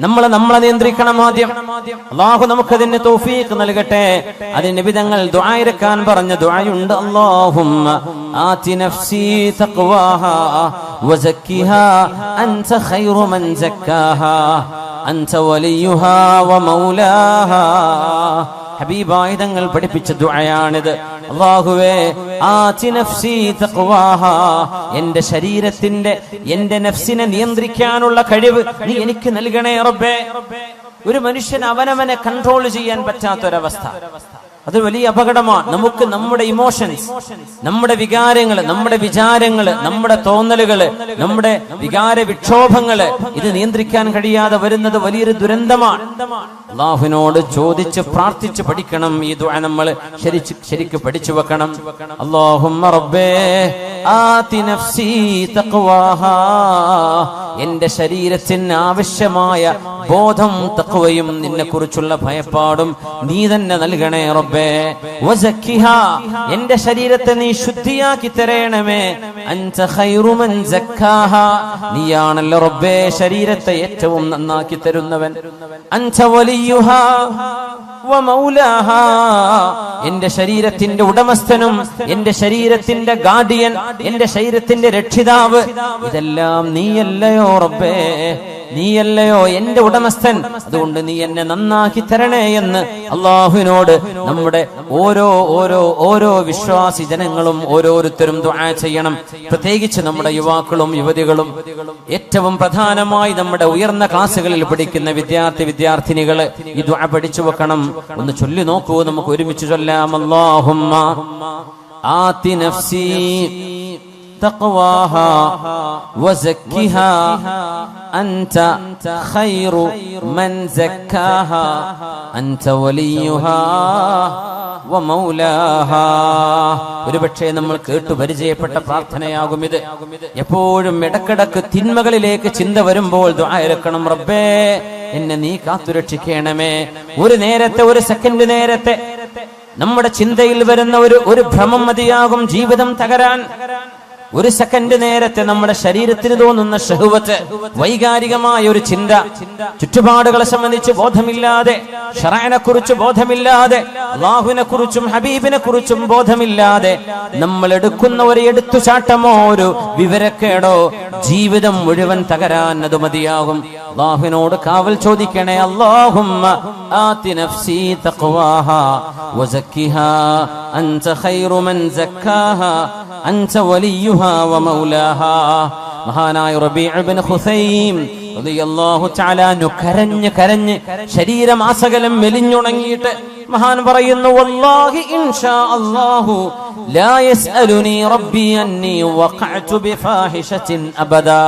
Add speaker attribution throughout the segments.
Speaker 1: നമ്മളെ നിയന്ത്രിക്കണം ആദ്യം. അല്ലാഹു നമുക്കതിന് തൗഫീഖ് നൽകട്ടെ. അതിന് നബി തങ്ങൾ ദുആ ഇറക്കാൻ പറഞ്ഞ ദുആയുണ്ട്. അല്ലാഹുമ്മ ആതി നഫ്സി തഖ്വാഹാ വസക്കിഹാ അൻത ഖൈറു മൻ സക്കാഹാ അൻത വലിയുഹാ വമൗലാഹാ. ഹബീബായ തങ്ങൾ പഠിപ്പിച്ച ദുആയാണിത്. അല്ലാഹുവേ ആതി നഫ്സി തഖ്വാഹാ, എന്റെ ശരീരത്തിന്റെ എന്റെ നഫ്സിനെ നിയന്ത്രിക്കാനുള്ള കഴിവ് നീ എനിക്ക് നൽകണേ റബ്ബേ. ഒരു മനുഷ്യൻ അവനവനെ കൺട്രോൾ ചെയ്യാൻ പറ്റാത്തൊരവസ്ഥ, അത് വലിയ അപകടമാണ്. നമുക്ക് നമ്മുടെ ഇമോഷൻസ്, നമ്മുടെ വികാരങ്ങള്, നമ്മുടെ വിചാരങ്ങള്, നമ്മുടെ തോന്നലുകള്, നമ്മുടെ വികാര വിക്ഷോഭങ്ങള് ഇത് നിയന്ത്രിക്കാൻ കഴിയാതെ വരുന്നത് വലിയൊരു ദുരന്തമാണ്. അല്ലാഹുവിനോട് ചോദിച്ച് പ്രാർത്ഥിച്ച് പഠിക്കണം. ഈ ദുആ നമ്മൾ ശരിക്ക് പഠിച്ചു വെക്കണം. അല്ലാഹുമ്മ റബ്ബേ ആതി നഫ്സി തഖ്വാഹാ, എന്റെ ശരീരത്തിന് ആവശ്യമായ ബോധം തഖ്വയും നിന്നെ കുറിച്ചുള്ള ഭയപ്പാടും നീ തന്നെ നൽകണേ റബ്ബേ. വസക്കിഹാ, എന്റെ ശരീരത്തെ നീ ശുദ്ധിയാക്കി തരണമേ. അൻത ഖൈറു മൻ സക്കാഹാ, നീയാണല്ലോ റബ്ബേ ശരീരത്തെ ഏറ്റവും നന്നാക്കി തരുന്നവൻ. അൻത വലിയുഹാ വമൗലാഹാ, എന്റെ ശരീരത്തിന്റെ ഉടമസ്ഥനും എന്റെ ശരീരത്തിന്റെ ഗാർഡിയൻ, എന്റെ ശരീരത്തിന്റെ രക്ഷിതാവ്, ഇതെല്ലാം നീയല്ലയോ റബ്ബേ, നീയല്ലയോ എന്റെ ഉടമസ്ഥൻ. അതുകൊണ്ട് നീ എന്നെ നന്നാക്കി തരണേ എന്ന് അല്ലാഹുവിനോട് നമ്മുടെ ഓരോ വിശ്വാസി ജനങ്ങളും ഓരോരുത്തരും ദുആ ചെയ്യണം. പ്രത്യേകിച്ച് നമ്മുടെ യുവാക്കളും യുവതികളും, ഏറ്റവും പ്രധാനമായി നമ്മുടെ ഉയർന്ന ക്ലാസ്സുകളിൽ പഠിക്കുന്ന വിദ്യാർത്ഥിനികള് ഈ ദുആ പഠിച്ചു വെക്കണം. ഒന്ന് ചൊല്ലി നോക്കൂ, നമുക്ക് ഒരുമിച്ച് ചൊല്ലാം. അല്ലാഹുമ്മ ആതി നഫ്സി തഖ്വാഹാ വസക്കിഹാ അൻത ഖൈറു മൻ സക്കാഹാ അൻത വലിയുഹാ വമൗലാഹാ. ഒരുപക്ഷേ നമ്മൾ കേട്ടു പരിചയപ്പെട്ട പ്രാർത്ഥനയാകും ഇത്. എപ്പോഴും ഇടക്കിടക്ക് തിന്മകളിലേക്ക് ചിന്ത വരുമ്പോൾ ദുആ ഇറക്കണം. റബ്ബേ എന്നെ നീ കാത്തുരക്ഷിക്കണമേ. ഒരു നേരത്തെ, ഒരു സെക്കൻഡ് നേരത്തെ നമ്മുടെ ചിന്തയിൽ വരുന്ന ഒരു ഭ്രമം മതിയാകും ജീവിതം തകരാൻ. ഒരു സെക്കൻഡ് നേരത്തെ നമ്മുടെ ശരീരത്തിന് തോന്നുന്ന ഷഹ്വത്ത്, വൈകാരികമായ ഒരു ചിന്ത, ചുറ്റുപാടുകളെ സംബന്ധിച്ച് ബോധമില്ലാതെ, ശറഅനെ കുറിച്ച് ബോധമില്ലാതെ, അല്ലാഹുവിനെ കുറിച്ചും ഹബീബിനെ കുറിച്ചും ബോധമില്ലാതെ നമ്മൾ എടുക്കുന്ന ഒരു എടുത്തുചാട്ടമോ ഒരു വിവരക്കേടോ ജീവിതം മുഴുവൻ തകരാൻ അത് മതിയാകും. അല്ലാഹുവിനോട് കാവൽ ചോദിക്കണേ. അല്ലാഹുമ്മ ആതി നഫ്സി തഖ്വാഹാ വസക്കിഹാ അൻത ഖൈറു മൻ സക്കാഹാ അൻത വലിയുഹാ വമൗലാഹാ. മഹാനായ റബീഉ ഇബ്നു ഖുസൈം റളിയല്ലാഹു തആല അൻഹു കരഞ്ഞ് ശരീരമാസകലം മെലിഞ്ഞുണങ്ങിയിട്ട് മഹാൻ പറയുന്നു, വല്ലാഹി ഇൻഷാ അല്ലാഹു ലാ യസ്അലുനി റബ്ബി അന്നി വഖഅതു ബിഫാഹിശത്തിൻ അബദാ.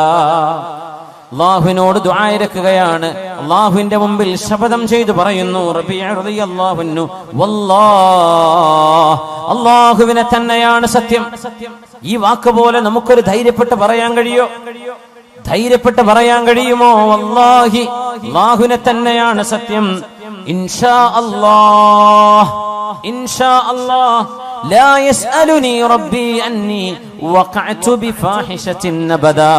Speaker 1: അല്ലാഹുവിനോട് ദുആ ഇറക്കുകയാണ്. അല്ലാഹുവിന്റെ മുമ്പിൽ ശപഥം ചെയ്തു പറയുന്നു റബീഉ റളിയല്ലാഹു അൻഹു, വല്ലാഹ്, അല്ലാഹുവിനെ തന്നെയാണ് സത്യം. ഈ വാക്ക് പോലെ നമുക്കൊരു ധൈര്യപ്പെട്ട് പറയാൻ കഴിയോ? ധൈര്യപ്പെട്ട് പറയാൻ കഴിയുമോ? വല്ലാഹി, അല്ലാഹുവിനെ തന്നെയാണ് സത്യം. ഇൻഷാ അല്ലാഹ്, ഇൻഷാ അല്ലാഹ് ലാ യസ്അലുനി റബ്ബി അന്നി വഖഅതു ബിഫാഹിശത്തിൻ അബദാ.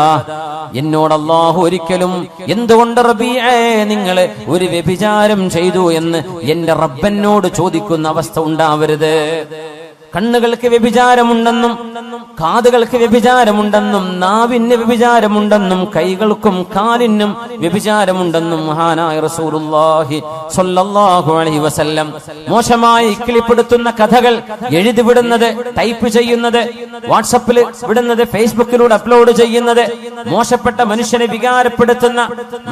Speaker 1: എന്നോട് അല്ലാഹു ഒരിക്കലും എന്തുകൊണ്ട് റബീഅേ നിങ്ങൾ ഒരു വ്യഭിചാരം ചെയ്തു എന്ന് എന്റെ റബ്ബനോട് ചോദിക്കുന്ന അവസ്ഥ ഉണ്ടാവരുത്. കണ്ണുകൾക്ക് വ്യഭിചാരമുണ്ടെന്നും കാതുകൾക്ക് വ്യഭിചാരമുണ്ടെന്നും നാവിന് വ്യഭിചാരമുണ്ടെന്നും കൈകൾക്കും കാലിനും വ്യഭിചാരമുണ്ടെന്നും മഹാനായ റസൂലുള്ളാഹി സ്വല്ലല്ലാഹു അലൈഹി വസല്ലം മോശമായി ഇക്കിളിപ്പെടുത്തുന്ന കഥകൾ എഴുതി വിടുന്നത്, ടൈപ്പ് ചെയ്യുന്നത്, വാട്സപ്പിൽ വിടുന്നത്, ഫേസ്ബുക്കിലൂടെ അപ്ലോഡ് ചെയ്യുന്നത്, മോശപ്പെട്ട മനുഷ്യനെ വികാരപ്പെടുത്തുന്ന,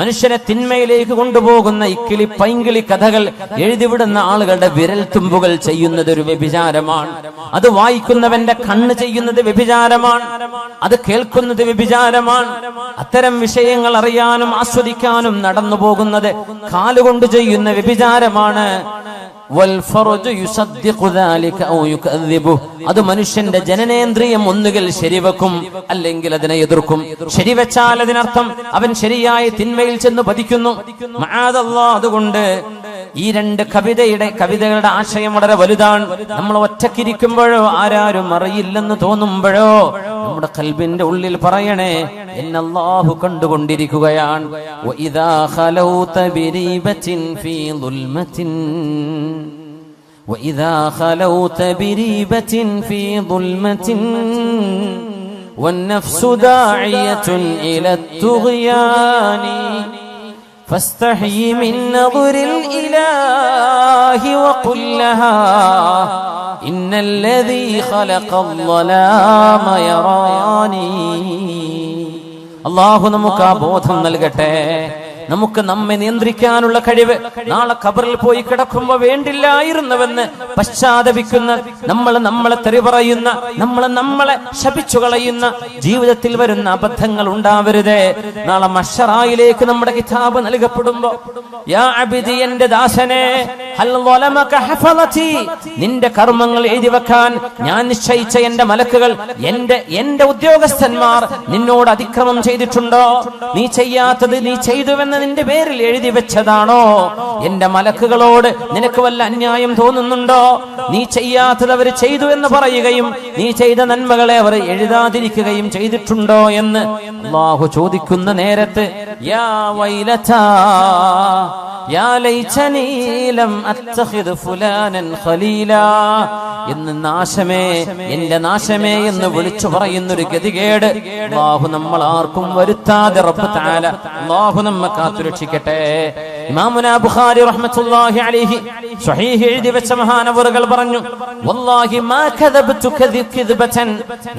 Speaker 1: മനുഷ്യനെ തിന്മയിലേക്ക് കൊണ്ടുപോകുന്ന ഇക്കിളി പൈങ്കിളി കഥകൾ എഴുതിവിടുന്ന ആളുകളുടെ വിരൽ തുമ്പുകൾ ചെയ്യുന്നത് ഒരു വ്യഭിചാരമാണ്. അത് വായിക്കുന്നവന്റെ കണ്ണ് ചെയ്യുന്നത് വ്യഭിചാരമാണ്. അത് കേൾക്കുന്നത് വ്യഭിചാരമാണ്. അത്തരം വിഷയങ്ങൾ അറിയാനും ആസ്വദിക്കാനും നടന്നു പോകുന്നത് കാലുകൊണ്ട് ചെയ്യുന്ന വ്യഭിചാരമാണ്. അത് മനുഷ്യന്റെ ജനനേന്ദ്രിയം ഒന്നുകിൽ ശരിവെക്കും, അല്ലെങ്കിൽ അതിനെ എതിർക്കും. ശരിവെച്ചാൽ അതിനർത്ഥം അവൻ ശരിയായ തിന്മയിൽ ചെന്ന് പതിക്കുന്നു. മഅദല്ലാഹ്. അതുകൊണ്ട് ഈ രണ്ട് കവിതകളുടെ ആശയം വളരെ വലുതാണ്. നമ്മൾ ഒറ്റക്കിരിക്കുമ്പോഴോ ആരാരും അറിയില്ലെന്ന് തോന്നുമ്പോഴോ നമ്മുടെ ഖൽബിന്റെ ഉള്ളിൽ പറയണേ, എന്നെ അല്ലാഹു കണ്ടുകൊണ്ടിരിക്കുകയാണ്. വഇദാ ഖലൗത ബിരീബത്തിൻ ഫീ ദുൽമത്തിൻ وإذا خلوت بريبة في ظلمة والنفس داعية إلى الطغيان فاستحي من نظر الإله وقل لها إن الذي خلق الظلام يراني. അല്ലാഹു നമുക്ക് ആ ബോധം നൽകട്ടെ. നമുക്ക് നമ്മെ നിയന്ത്രിക്കാനുള്ള കഴിവ്. നാളെ ഖബറിൽ പോയി കിടക്കുമ്പോ വേണ്ടില്ലായിരുന്നുവെന്ന് പശ്ചാത്തപിക്കുന്ന, നമ്മളെ തെറി പറയുന്ന, നമ്മളെ ശപിച്ചു കളയുന്ന ജീവിതത്തിൽ വരുന്ന അബദ്ധങ്ങൾ ഉണ്ടാവരുതേ. നാളെ മഹ്ശറായിലേക്ക് നമ്മുടെ കിതാബ് നൽകപ്പെടുമ്പോ, യാ അബ്ദി, എന്റെ ദാസനെ, ഹൽ വലമക ഹഫളതി, നിന്റെ കർമ്മങ്ങൾ എഴുതി വെക്കാൻ ഞാൻ നിശ്ചയിച്ച എന്റെ മലക്കുകൾ, എന്റെ ഉദ്യോഗസ്ഥന്മാർ നിന്നോട് അതിക്രമം ചെയ്തിട്ടുണ്ടോ? നീ ചെയ്യാത്തത് നീ ചെയ്തുവെന്ന് നിന്റെ പേരിൽ എഴുതി വെച്ചതാണോ? എന്റെ മലക്കുകളോട് നിനക്ക് വല്ല അന്യായം തോന്നുന്നുണ്ടോ? നീ ചെയ്യാത്തത് അവർ ചെയ്തു എന്ന് പറയുകയും നീ ചെയ്ത നന്മകളെ അവർ എഴുതാതിരിക്കുകയും ചെയ്തിട്ടുണ്ടോ എന്ന് അല്ലാഹു ചോദിക്കുന്ന നേരത്ത്, യാ വൈലതാ യാ ലൈതനി ലം അത്തഖിദ് ഫുലാനൻ ഖലീലാ എന്ന് നാശമേ, എന്റെ നാശമേ എന്ന് വിളിച്ചു പറയുന്നൊരു ഗതികേട് അല്ലാഹു നമ്മൾ ആർക്കും വരുത്താതെ റബ്ബ് തആല അല്ലാഹു നമ്മെ കാത്തുരക്ഷിക്കട്ടെ. ഇമാമുനാ ബുഖാരി റഹ്മത്തുള്ളാഹി അലൈഹി സ്വഹീഹ് എഴുതി വെച്ച മഹാനവറുകൾ പറഞ്ഞു, വല്ലാഹി മാ കദബ്തു കദിബതൻ,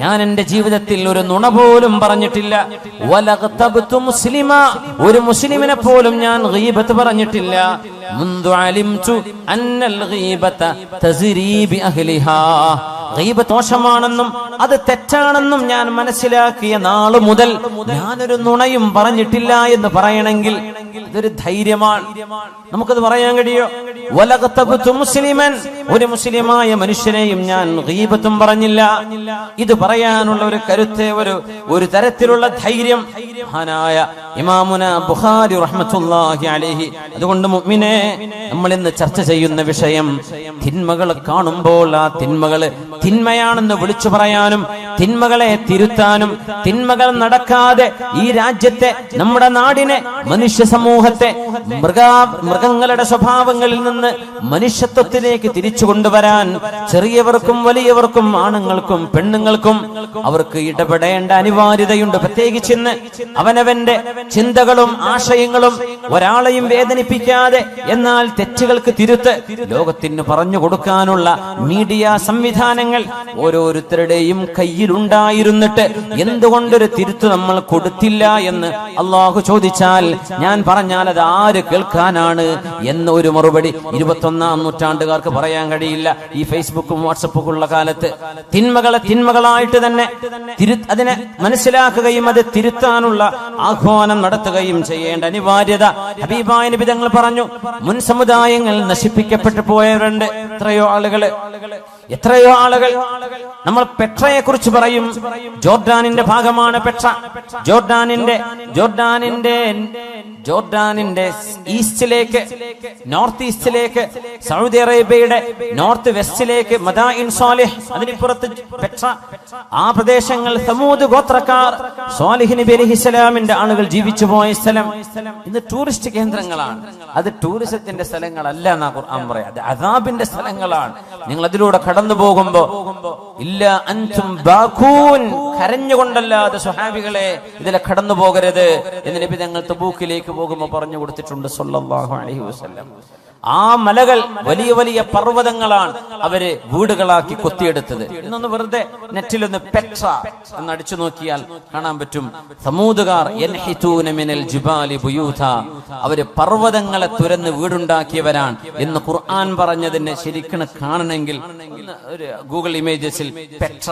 Speaker 1: ഞാൻ എന്റെ ജീവിതത്തിൽ ഒരു നുണ പോലും പറഞ്ഞിട്ടില്ല. വലഗ്തബ്തു മുസ്ലിമാ, ഒരു മുസ്ലിമിനെ പോലും ഞാൻ ഗീബത്ത് പറഞ്ഞിട്ടില്ല. മുൻദു അലിംതു അന്നൽ ഗീബത തസ്രി ബി അഹ്ലിഹാ, ഗീബത്ത് ദോഷമാണെന്നും അത് തെറ്റാണെന്നും ഞാൻ മനസ്സിലാക്കിയ നാള് മുതൽ ഞാനൊരു നുണയും പറഞ്ഞിട്ടില്ല എന്ന് പറയണമെങ്കിൽ ഇതൊരു ധൈര്യമാണ്. നമുക്കത് പറയാൻ കഴിയോ? വലഗ്തബ്തു മുസ്ലിമൻ, ഒരു മുസ്ലിമായ മനുഷ്യനെയും ഞാൻ ഗീബത്തും പറഞ്ഞില്ല. ഇത് പറയാനുള്ള ഒരു കരുത്ത്, ഒരു തരത്തിലുള്ള ധൈര്യം മഹാനായ ഇമാമുനാ ബുഖാരി റഹ്മത്തുള്ളാഹി അലൈഹി. അതുകൊണ്ട് മുഅ്മിനേ, നമ്മൾ ഇന്ന് ചർച്ച ചെയ്യുന്ന വിഷയം, തിന്മകൾ കാണുമ്പോൾ ആ തിന്മകൾ തിന്മയാണെന്ന് വിളിച്ചു പറയാനും തിന്മകളെ തിരുത്താനും, തിന്മകൾ നടക്കാതെ ഈ രാജ്യത്തെ, നമ്മുടെ നാടിനെ, മനുഷ്യ സമൂഹത്തെ മൃഗങ്ങളുടെ സ്വഭാവങ്ങളിൽ നിന്ന് മനുഷ്യത്വത്തിലേക്ക് തിരിച്ചു കൊണ്ടുവരാൻ ചെറിയവർക്കും വലിയവർക്കും ആണുങ്ങൾക്കും പെണ്ണുങ്ങൾക്കും അവർക്ക് ഇടപെടേണ്ട അനിവാര്യതയുണ്ട്. പ്രത്യേകിച്ച് ഇന്ന് അവനവന്റെ ചിന്തകളും ആശയങ്ങളും ഒരാളെയും വേദനിപ്പിക്കാതെ എന്നാൽ തെറ്റുകൾക്ക് തിരുത്ത് ലോകത്തിന് പറഞ്ഞു കൊടുക്കാനുള്ള മീഡിയ സംവിധാനങ്ങൾ ഓരോരുത്തരുടെയും കയ്യിലുണ്ടായിരുന്നിട്ട് എന്തുകൊണ്ടൊരു തിരുത്ത് നമ്മൾ കൊടുത്തില്ല എന്ന് അള്ളാഹു ചോദിച്ചാൽ, ഞാൻ പറഞ്ഞാൽ അത് ആര് കേൾക്കാനാണ് എന്ന ഒരു മറുപടി 21ാം നൂറ്റാണ്ടുകാർക്ക് പറയാൻ കഴിയില്ല. ഈ ഫേസ്ബുക്കും വാട്സപ്പും ഉള്ള കാലത്ത് തിന്മകളെ തിന്മകളായിട്ട് തന്നെ അതിനെ മനസ്സിലാക്കുകയും അത് തിരുത്താനുള്ള ആഹ്വാനം നടത്തുകയും ചെയ്യേണ്ട അനിവാര്യത ഹബീബായ നബി തങ്ങൾ പറഞ്ഞു. മുൻ സമുദായങ്ങൾ നശിപ്പിക്കപ്പെട്ടു പോയവരുണ്ട്. എത്രയോ ആളുകൾ നമ്മൾ പെട്രയെ കുറിച്ച് പറയും. ജോർഡാനിന്റെ ഭാഗമാണ് പെട്ര. ജോർഡാനിന്റെ ഈസ്റ്റിലേക്ക്, നോർത്ത് ഈസ്റ്റിലേക്ക്, സൗദി അറേബ്യയുടെ നോർത്ത് വെസ്റ്റിലേക്ക് മദായിൻ സാലിഹ്, അതിനിപ്പുറത്ത് പെട്ര, ആ പ്രദേശങ്ങൾ സമൂദ് ഗോത്രക്കാർ, സാലിഹ് നബി അലൈഹിസ്സലാമിന്റെ ആളുകൾ ജീവിച്ചു പോയ സ്ഥലം ഇന്ന് ടൂറിസ്റ്റ് കേന്ദ്രങ്ങളാണ്. അത് ടൂറിസത്തിന്റെ സ്ഥലങ്ങളല്ല എന്നാ ഖുർആൻ പറയാം, അത് അദാബിന്റെ സ്ഥലങ്ങളാണ്. നിങ്ങൾ അതിലൂടെ കടന്നു പോകുമ്പോ ഇല്ല അൻതും ബാഖൂൻ, കരഞ്ഞുകൊണ്ടല്ലാതെ സ്വഹാബികളെ ഇതിലെ കടന്നു പോകരുത് എന്ന് നബി തങ്ങൾ തബൂക്കിലേക്ക് പോകുമ്പോൾ പറഞ്ഞു കൊടുത്തിട്ടുണ്ട് സല്ലല്ലാഹു അലൈഹി വസല്ലം. ആ മലകൾ വലിയ വലിയ പർവ്വതങ്ങളാണ് അവര് വീടുകളാക്കി കൊത്തിയെടുത്തത്. ഇന്നൊന്ന് വെറുതെ നെറ്റിലൊന്ന് പെട്ര എന്ന് അടിച്ചു നോക്കിയാൽ കാണാൻ പറ്റും. സമൂദുകാർ യൻഹിതൂന മിനൽ ജിബാലി ബുയൂത, അവര് പർവ്വതങ്ങളെ തുരന്ന് വീടുണ്ടാക്കിയവരാണ് എന്ന് ഖുർആൻ പറഞ്ഞതിനെ ശരിക്കും കാണണമെങ്കിൽ ഒരു ഗൂഗിൾ ഇമേജസിൽ പെട്ര,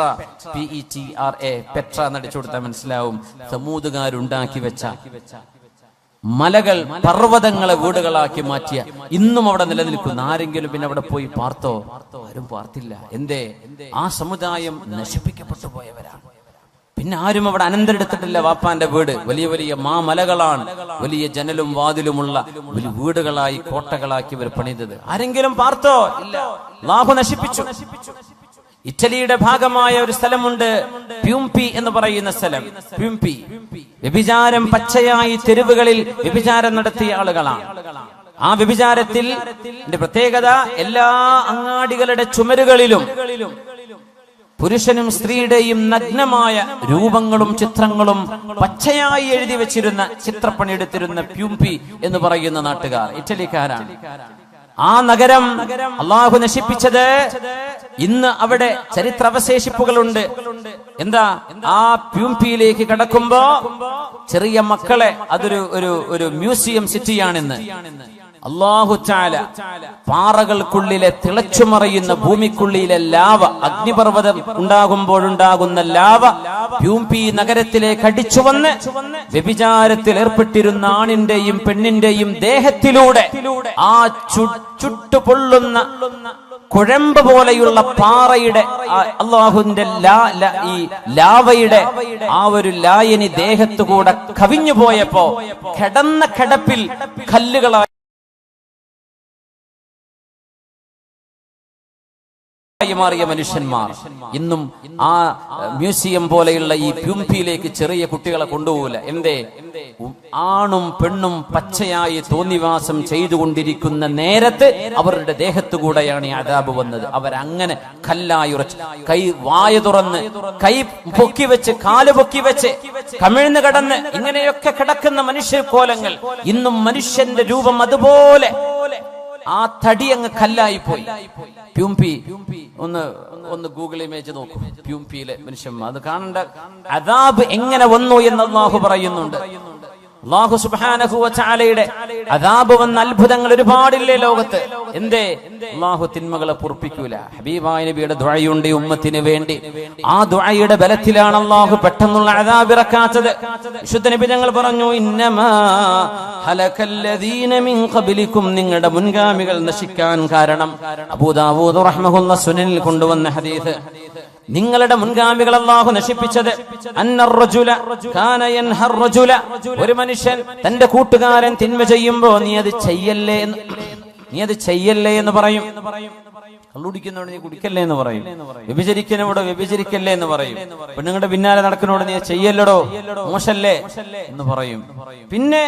Speaker 1: PETRA, പെട്ര എന്നടിച്ചു കൊടുത്താൽ മനസ്സിലാവും. സമൂദുകാരുണ്ടാക്കി വെച്ച മലകൾ, പർവ്വതങ്ങളെ വീടുകളാക്കി മാറ്റിയ ഇന്നും അവിടെ നിലനിൽക്കുന്ന ആരെങ്കിലും പിന്നെ അവിടെ പോയി പാർത്തോ? ആരും പാർത്തില്ല. എന്തേ? ആ സമുദായം നശിപ്പിക്കപ്പെട്ടു പോയവരാണ്. പിന്നെ ആരും അവിടെ അനന്തരെടുത്തിട്ടില്ല. വാപ്പാന്റെ വീട് വലിയ വലിയ മാമലകളാണ്, വലിയ ജനലും വാതിലുമുള്ള വലിയ വീടുകളായി കോട്ടകളാക്കി ഇവർ പണിതത്. ആരെങ്കിലും പാർത്തോ? ഇല്ല. അല്ലാഹു നശിപ്പിച്ചു. ഇറ്റലിയുടെ ഭാഗമായ ഒരു സ്ഥലമുണ്ട്, പ്യൂംപി എന്ന് പറയുന്ന സ്ഥലം. പ്യൂംപി വ്യഭിചാരം പച്ചയായി തെരുവുകളിൽ വ്യഭിചാരം നടത്തിയ ആളുകളാണ്. ആ വ്യഭിചാരത്തിൽ പ്രത്യേകത, എല്ലാ അങ്ങാടികളുടെ ചുമരുകളിലും പുരുഷനും സ്ത്രീയുടെയും നഗ്നമായ രൂപങ്ങളും ചിത്രങ്ങളും പച്ചയായി എഴുതി വെച്ചിരുന്ന ചിത്രപ്പണിയെടുത്തിരുന്ന പ്യൂംപി എന്ന് പറയുന്ന നാട്ടുകാർ ഇറ്റലിക്കാരാണ്. ആ നഗരം അള്ളാഹു നശിപ്പിച്ചത്. ഇന്ന് അവിടെ ചരിത്രാവശേഷിപ്പുകളുണ്ട്. എന്താ? ആ പ്യൂംപിയിലേക്ക് കടക്കുമ്പോ ചെറിയ മക്കളെ, അതൊരു ഒരു മ്യൂസിയം സിറ്റിയാണിന്ന്. അല്ലാഹു തആല പാറകൾക്കുള്ളിലെ തിളച്ചുമറിയുന്ന ഭൂമിക്കുള്ളിലെ ലാവ, അഗ്നിപർവ്വതം ഉണ്ടാകുമ്പോഴുണ്ടാകുന്ന ലാവ പ്യൂംപി നഗരത്തിലേക്ക് അടിച്ചു വന്ന് വ്യഭിചാരത്തിൽ ഏർപ്പെട്ടിരുന്ന ആണിന്റെയും പെണ്ണിന്റെയും ദേഹത്തിലൂടെ ആ ചുട്ടുപൊള്ളുന്ന കുഴമ്പ് പോലെയുള്ള പാറയുടെ അള്ളാഹുവിന്റെ ഈ ലാവയുടെ ആ ഒരു ലായനി ദേഹത്തുകൂടെ കവിഞ്ഞു പോയപ്പോ കിടന്ന കിടപ്പിൽ കല്ലുകളായി മാറിയ മനുഷ്യന്മാർ ഇന്നും ആ മ്യൂസിയം പോലെയുള്ള ഈ പ്യൂംപിയിലേക്ക് ചെറിയ കുട്ടികളെ കൊണ്ടുപോകില്ല. എന്തേ? ആണും പെണ്ണും പച്ചയായി തോന്നിവാസം ചെയ്തുകൊണ്ടിരിക്കുന്ന നേരത്ത് അവരുടെ ദേഹത്തുകൂടെയാണ് ഈ അദാബ് വന്നത്. അവരങ്ങനെ കല്ലായി ഉറച്ച്, കൈ വായ തുറന്ന്, കൈ പൊക്കി വെച്ച്, കാല് പൊക്കി വെച്ച്, കമിഴ്ന്ന് കിടന്ന് ഇങ്ങനെയൊക്കെ കിടക്കുന്ന മനുഷ്യ കോലങ്ങൾ. ഇന്നും മനുഷ്യന്റെ രൂപം അതുപോലെ ആ തടി അങ്ങ് കല്ലായി പോയി. പ്യൂംപി ഒന്ന് ഗൂഗിൾ ഇമേജ് നോക്കൂ. പ്യൂംപിയിലെ മനുഷ്യന്മാർ അത് കാണേണ്ട അദാബ് എങ്ങനെ വന്നു എന്ന് അല്ലാഹു പറയുന്നുണ്ട്. അല്ലാഹു സുബ്ഹാനഹു വ തആലയുടെ അദാബ് വന്ന അത്ഭുതങ്ങൾ ഒരുപാടില്ലേ ലോകത്ത്. എന്തേ? അല്ലാഹു തിന്മകളെ പൊറുപ്പിക്കൂല. ഹബീബായ നബിയുടെ ദുആയുണ്ട് ഉമ്മത്തിന് വേണ്ടി. ആ ദുആയുടെ ബലത്തിലാണ് അല്ലാഹു പെട്ടെന്നുള്ള അദാബ് ഇറക്കാത്തത്. വിശുദ്ധ നബി ഞങ്ങൾ പറഞ്ഞു, ഇന്നമാ ഹലകല്ലദീന മിൻ ഖബ്ലികും, നിങ്ങളുടെ മുൻഗാമികൾ നശിക്കാൻ കാരണം. അബൂ ദാവൂദ് റഹ്മഹുല്ലാഹ് സുനനിൽ കൊണ്ടുവന്ന ഹദീസ്. നിങ്ങളുടെ മുൻഗാമികൾ അല്ലാഹു നശിപ്പിച്ചത്, ഒരു മനുഷ്യൻ തന്റെ കൂട്ടുകാരൻ തിന്മ ചെയ്യുമ്പോ നീ അത് ചെയ്യല്ലേ എന്ന് പറയും. കള്ളുടിക്കുന്നോട് നീ കുടിക്കല്ലേ എന്ന് പറയും. വ്യഭിചരിക്കുന്നോട് വ്യഭിചരിക്കല്ലേ എന്ന് പറയും. പെണ്ണുങ്ങളുടെ പിന്നാലെ നടക്കുന്നോട് നീ ചെയ്യല്ലടോ, മോശല്ലേ എന്ന് പറയും. പിന്നെ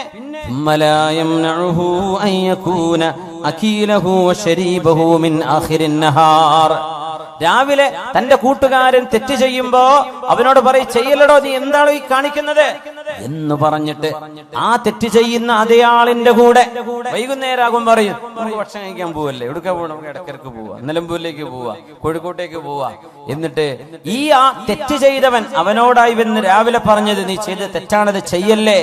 Speaker 1: രാവിലെ തന്റെ കൂട്ടുകാരൻ തെറ്റ് ചെയ്യുമ്പോ അവനോട് പറയും, ചെയ്യല്ലടോ, നീ എന്താണോ ഈ കാണിക്കുന്നത് എന്ന് പറഞ്ഞിട്ട് ആ തെറ്റ് ചെയ്യുന്ന അതേ ആളിന്റെ കൂടെ വൈകുന്നേരമാകും പറയും, നമുക്ക് ഭക്ഷണം കഴിക്കാൻ പോവല്ലേ, എവിടുക്ക പോവാ, നമുക്ക് ഇടക്കിടക്ക് പോവാ, നിലമ്പൂരിലേക്ക് പോവാ, കോഴിക്കോട്ടേക്ക് പോവാ. എന്നിട്ട് ആ തെറ്റ് ചെയ്തവൻ അവനോടായി വന്ന് രാവിലെ പറഞ്ഞത് നീ ചെയ്ത് തെറ്റാണത്, ചെയ്യല്ലേ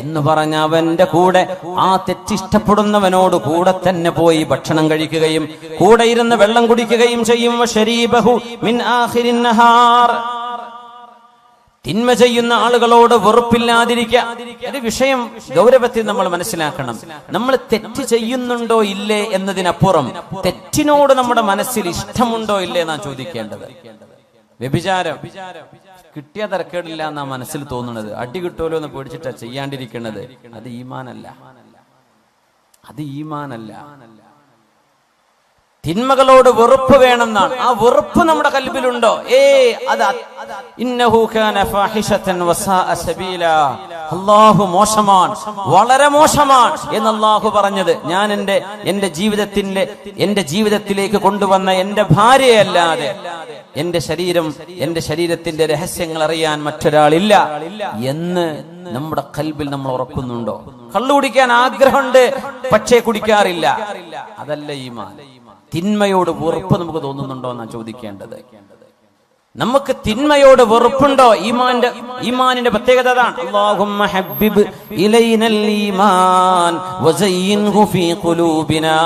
Speaker 1: എന്ന് പറഞ്ഞ അവന്റെ കൂടെ ആ തെറ്റിഷ്ടപ്പെടുന്നവനോട് കൂടെ തന്നെ പോയി ഭക്ഷണം കഴിക്കുകയും കൂടെ ഇരുന്ന് വെള്ളം കുടിക്കുകയും ചെയ്യും. തിന്മ ചെയ്യുന്ന ആളുകളോട് വെറുപ്പില്ലാതിരിക്കുക. ഒരു വിഷയം ഗൗരവത്തിൽ നമ്മൾ മനസ്സിലാക്കണം. നമ്മൾ തെറ്റ് ചെയ്യുന്നുണ്ടോ ഇല്ലേ എന്നതിനപ്പുറം തെറ്റിനോട് നമ്മുടെ മനസ്സിൽ ഇഷ്ടമുണ്ടോ ഇല്ലേ എന്നാണ് ചോദിക്കേണ്ടത്. വ്യഭിചാരം കിട്ടിയ തരക്കേടില്ല എന്നാ മനസ്സിൽ തോന്നുന്നത്. അടി കിട്ടുമല്ലോ എന്ന് പേടിച്ചിട്ടാ ചെയ്യാണ്ടിരിക്കുന്നത്. അത് ഈമാനല്ല. തിന്മകളോട് വെറുപ്പ് വേണമെന്നാണ്. ആ വെറുപ്പ് നമ്മുടെ കൽബിലുണ്ടോ? ഇന്നഹു കാന ഫാഹിഷതൻ വസാഅ സബീല, അല്ലാഹു മോശമാണ്, വളരെ മോശമാണ് എന്ന് അല്ലാഹു പറഞ്ഞത്. ഞാൻ എന്റെ ജീവിതത്തിലേക്ക് കൊണ്ടുവന്ന എന്റെ ഭാര്യയല്ലാതെ എന്റെ ശരീരത്തിന്റെ രഹസ്യങ്ങൾ അറിയാൻ മറ്റൊരാളില്ല എന്ന് നമ്മുടെ കൽബിൽ നമ്മൾ ഉറക്കുന്നുണ്ടോ? കള്ളു കുടിക്കാൻ ആഗ്രഹമുണ്ട്, പക്ഷേ കുടിക്കാറില്ല. അതല്ല ഈമാൻ. തിന്മയോട് വെറുപ്പ് നമുക്ക് തോന്നുന്നുണ്ടോ എന്നാണ് ചോദിക്കേണ്ടത്. നമുക്ക് തിന്മയോട് വെറുപ്പുണ്ടോ? ഈമാനിന്റെ പ്രത്യേകത അതാണ്. അല്ലാഹുമ്മ ഹബ്ബിബ് ഇലൈനൽ ഈമാൻ വസയ്യിൻഹു ഫീ ഖുലൂബിനാ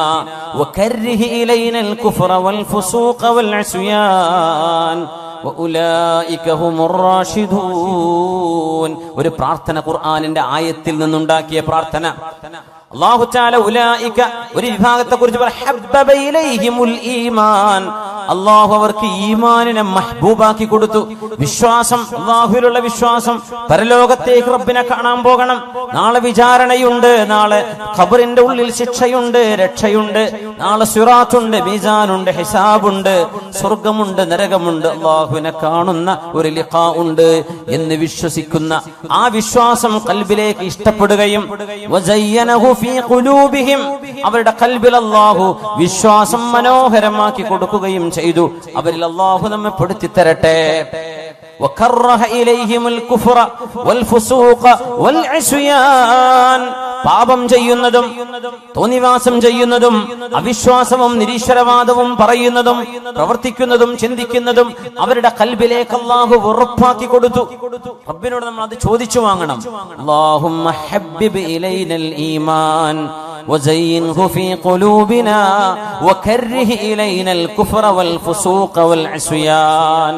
Speaker 1: വകർരിഹ് ഇലൈനൽ കുഫ്റ വൽ ഫുസൂഖ വൽ ഉസ്യാൻ വഉലൈക ഹുമുർ റാഷിദൂൻ ഒരു പ്രാർത്ഥന ഖുർആനിന്റെ ആയത്തിൽ നിന്നുണ്ടാക്കിയ പ്രാർത്ഥന. അല്ലാഹു തആല ഉലൈക ഒരു വിഭാഗത്തെ കുറിച്ച് ഹബ്ബബ ഇലൈഹിമുൽ ഈമാൻ, അല്ലാഹു അവർക്ക് ഈമാനിനെ മഹ്ബൂബാക്കി കൊടുത്തു. വിശ്വാസം, അല്ലാഹുവിലുള്ള വിശ്വാസം, പരലോകത്തേക്ക് റബ്ബിനെ കാണാൻ പോകണം, നാളെ വിചാരണയുണ്ട്, നാളെ ഖബറിന്റെ ഉള്ളിൽ ശിക്ഷയുണ്ട്, രക്ഷയുണ്ട്, നാളെ സിറാത്തുണ്ട്, മീസാനുണ്ട്, ഹിസാബുണ്ട്, സ്വർഗമുണ്ട്, നരകമുണ്ട്, അല്ലാഹുവിനെ കാണുന്ന ഒരു ലിഖാ ഉണ്ട് എന്ന് വിശ്വസിക്കുന്ന ആ വിശ്വാസം ഖൽബിലേക്ക് ഇഷ്ടപ്പെടുകയും വസയ്യനഹു ഫീ ഖുലൂബിഹിം, അവരുടെ ഖൽബിൽ അല്ലാഹു വിശ്വാസം മനോഹരമാക്കി കൊടുക്കുകയും ചെയ്തു. അവരിൽ അല്ലാഹു നമ്മെ പെടുത്തി തരട്ടെ. വകറഹ ഇലൈഹിമുൽ കുഫ്ര വൽ ഫുസൂഖ വൽ ഇസ്യാൻ, പാപം ചെയ്യുന്നതും തോന്നിവാസം ചെയ്യുന്നതും അവിശ്വാസവും നിരീശ്വരവാദവും പറയുന്നതും പ്രവർത്തിക്കുന്നതും ചിന്തിക്കുന്നതും അവരുടെ ഖൽബിലേക്ക് അല്ലാഹു വെറുപ്പാക്കി കൊടുത്തു. റബ്ബിനോട് നമ്മൾ അത് ചോദിച്ചു വാങ്ങണം. അല്ലാഹുമ്മ ഹബ്ബിബ് ഇലൈനൽ ഈമാൻ വസയ്യിൻഹു ഫീ ഖുലൂബിനാ വകർരിഹ് ഇലൈനൽ കുഫ്ര വൽ ഫുസൂഖ വൽ ഇസ്യാൻ.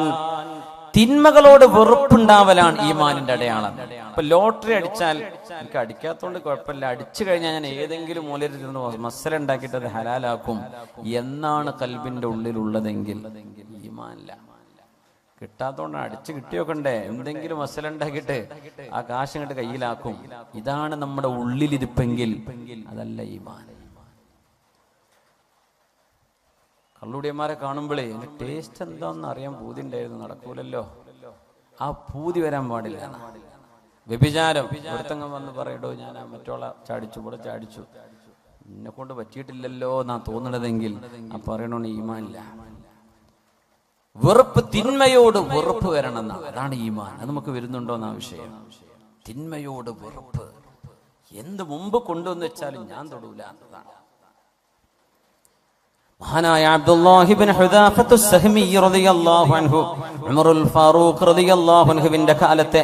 Speaker 1: തിന്മകളോട് വെറുപ്പുണ്ടാവലാണ് ഈമാനിന്റെ അടയാളം. ഇപ്പൊ ലോട്ടറി അടിച്ചാൽ എനിക്ക് അടിക്കാത്തോണ്ട് കുഴപ്പമില്ല, അടിച്ചു കഴിഞ്ഞാൽ ഞാൻ ഏതെങ്കിലും മൂലയിൽ നിന്ന് മസല ഉണ്ടാക്കിയിട്ട് അത് ഹലാലാക്കും എന്നാണ് കൽബിന്റെ ഉള്ളിലുള്ളതെങ്കിൽ ഈമാനില്ല. കിട്ടാത്തോണ്ട് അടിച്ചു കിട്ടിയോക്കണ്ടേ, എന്തെങ്കിലും മസല ഉണ്ടാക്കിയിട്ട് ആ കാശ് ഇങ്ങോട്ട് കയ്യിലാക്കും, ഇതാണ് നമ്മുടെ ഉള്ളിലിരിപ്പെങ്കിൽ അതല്ല ഈമാൻ. കള്ളുടിയന്മാരെ കാണുമ്പോഴേ എന്റെ ടേസ്റ്റ് എന്താന്ന് അറിയാൻ പൂതി ഉണ്ടായിരുന്നു, നടക്കൂലല്ലോ. ആ പൂതി വരാൻ പാടില്ല. വ്യഭിചാരം, ഒരുത്തങ്ങം വന്ന് പറയടോ ഞാൻ മറ്റോള ചാടിച്ചു, ഇവിടെ ചാടിച്ചു, എന്നെ കൊണ്ട് പറ്റിയിട്ടില്ലല്ലോ എന്നാ തോന്നണതെങ്കിൽ ആ പറയണോന്ന് ഈമാനില്ല. വെറുപ്പ്, തിന്മയോട് വെറുപ്പ് വരണം എന്നാ, അതാണ് ഈമാൻ. അത് നമുക്ക് വരുന്നുണ്ടോ എന്നാ വിഷയം. തിന്മയോട് വെറുപ്പ്, എന്ത് മുമ്പ് കൊണ്ടുവന്ന് വെച്ചാലും ഞാൻ തൊടൂല എന്നതാണ്. മഹാനായ അബ്ദുല്ലാഹി ഇബ്നു ഹുദാഫത്തു സഹ്മി റളിയല്ലാഹു അൻഹു, ഉമറുൽ ഫാറൂഖ് റളിയല്ലാഹു അൻഹുവിന്റെ കാലത്തെ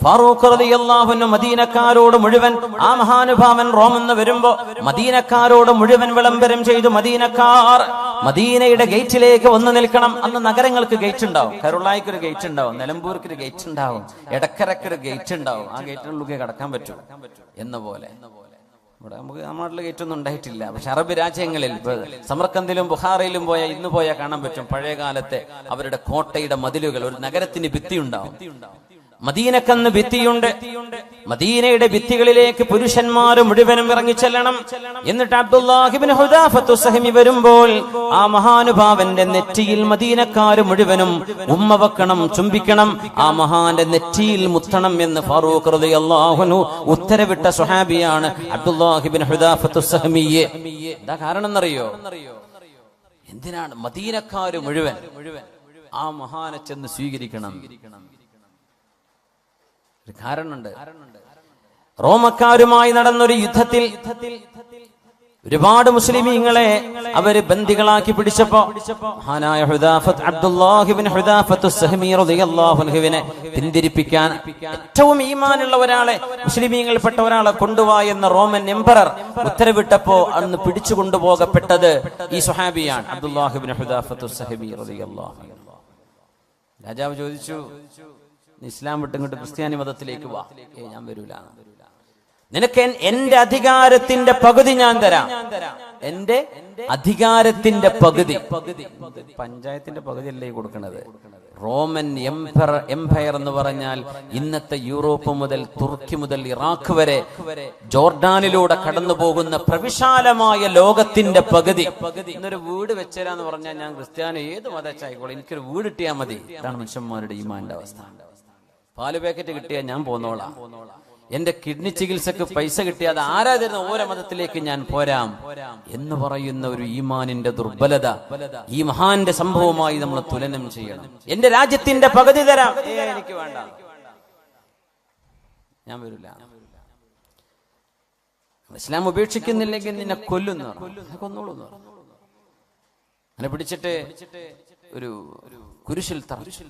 Speaker 1: ഫാറൂഖ് റളിയല്ലാഹു അൻഹു മദീനക്കാരോട് മുഴുവൻ, ആ മഹാനുഭാവൻ റോമെന്ന് വരുമ്പോ മദീനക്കാരോട് മുഴുവൻ വിളംബരം ചെയ്തു. മദീനക്കാർ മദീനയുടെ ഗേറ്റിലേക്ക് വന്നു നിൽക്കണം. അന്ന് നഗരങ്ങൾക്ക് ഗേറ്റ് ഉണ്ടാവും. കരുളായിക്ക് ഒരു ഗേറ്റ് ഉണ്ടാവും, നിലമ്പൂർക്ക് ഒരു ഗേറ്റ് ഉണ്ടാവും, എടക്കരക്ക് ഒരു ഗേറ്റ് ഉണ്ടാവും. ആ ഗേറ്റിനുള്ളിൽ കടക്കാൻ പറ്റും എന്ന പോലെ. ഇവിടെ നമുക്ക് നമ്മുടെ നാട്ടിൽ ഗേറ്റൊന്നും ഉണ്ടായിട്ടില്ല. പക്ഷെ അറബ് രാജ്യങ്ങളിൽ സമർക്കന്ദിലും ബുഖാറയിലും ഇന്ന് പോയാൽ കാണാൻ പറ്റും പഴയ കാലത്തെ അവരുടെ കോട്ടയുടെ മതിലുകൾ. ഒരു നഗരത്തിന് ഭിത്തി ഉണ്ടാവും. മദീനക്കന്ന് ഭിത്തിയുണ്ട്. മദീനയുടെ ഭിത്തികളിലേക്ക് പുരുഷന്മാർ മുഴുവനും ഇറങ്ങിച്ചെല്ലണം. എന്നിട്ട് അബ്ദുല്ലാഹി ഇബ്നു ഹുദാഫത്തു സഹ്മി വരുമ്പോൾ ആ മഹാനുഭാവന്റെ നെറ്റിയിൽ മദീനക്കാർ മുഴുവനും ഉമ്മ വെക്കണം, ചുംബിക്കണം, ആ മഹാന്റെ നെറ്റിയിൽ മുത്തണം എന്ന് ഫാറൂഖ് റളിയല്ലാഹു അൻഹു ഉത്തരവിട്ട സ്വഹാബിയാണ് അബ്ദുല്ലാഹി ഇബ്നു ഹുദാഫത്തു സഹ്മി. എന്താ കാരണം എന്നറിയോ? എന്തിനാണ് മദീനക്കാർ മുഴുവൻ ആ മഹാനെ ചെന്ന് സ്വീകരിക്കണം? ഒരു കാരണമുണ്ട്. റോമക്കാരുമായി നടന്നൊരു യുദ്ധത്തിൽ ഒരുപാട് മുസ്ലിമീങ്ങളെ അവര് ബന്ദികളാക്കി പിടിച്ചപ്പോ മഹാനായ അബ്ദുല്ലാഹി ഇബ്നു ഹുദാഫത്തു സഹ്മി റളിയല്ലാഹു അൻഹുവിനെ പിന്തിരിപ്പിക്കാൻ ഏറ്റവും ഈമാനുള്ള ഒരാളെ, മുസ്ലിമീങ്ങളിൽപ്പെട്ട ഒരാളെ കൊണ്ടുവാ എന്ന റോമൻ എംപറർ ഉത്തരവിട്ടപ്പോ അന്ന് പിടിച്ചു കൊണ്ടുപോകപ്പെട്ടത് ഈ സ്വഹാബിയാണ്, അബ്ദുല്ലാഹി ഇബ്നു ഹുദാഫത്തു സഹ്മി റളിയല്ലാഹു അൻഹു. രാജാവ് ചോദിച്ചു, ഇസ്ലാം വിട്ടിങ്ങോട്ട് ക്രിസ്ത്യാനി മതത്തിലേക്ക് വാ. ഞാൻ വരൂല. നിനക്ക് എന്റെ അധികാരത്തിന്റെ പകുതി ഞാൻ തരാം. എന്റെ അധികാരത്തിന്റെ പകുതി. പഞ്ചായത്തിന്റെ പകുതി അല്ലേ കൊടുക്കണത്? റോമൻ എംപയർ എന്ന് പറഞ്ഞാൽ ഇന്നത്തെ യൂറോപ്പ് മുതൽ തുർക്കി മുതൽ ഇറാഖ് വരെ ജോർഡാനിലൂടെ കടന്നു പോകുന്ന പ്രവിശാലമായ ലോകത്തിന്റെ പകുതി. ഇന്നൊരു വീട് വെച്ചരാന്ന് പറഞ്ഞാൽ ഞാൻ ക്രിസ്ത്യാനി ഏത് മതച്ചായിക്കോളെ, എനിക്കൊരു വീട് കിട്ടിയാൽ മതി. ഇതാണ് മനുഷ്യന്മാരുടെ ഈമാന്റെ അവസ്ഥ. പാല് പാക്കറ്റ് കിട്ടിയാൽ ഞാൻ പോന്നോളാം. എന്റെ കിഡ്നി ചികിത്സക്ക് പൈസ കിട്ടിയാൽ ആരാ തരുന്ന ഓരോ മതത്തിലേക്ക് ഞാൻ പോരാം എന്ന് പറയുന്ന ഒരു ഈമാനിന്റെ ദുർബലത ഈ മഹാന്റെ സംഭവമായി നമ്മൾ തുലനം ചെയ്യണം. എന്റെ രാജ്യത്തിന്റെ പകുതി തരാം, എനിക്ക് വേണ്ട, ഞാൻ വരില്ല. ഇസ്ലാം ഉപേക്ഷിക്കുന്നില്ലെങ്കിൽ നിന്നെ കൊല്ലുന്നു, കൊന്നോളൂ. എന്നെ പിടിച്ചിട്ട് ഒരു കുരിശിൽ തറച്ചു.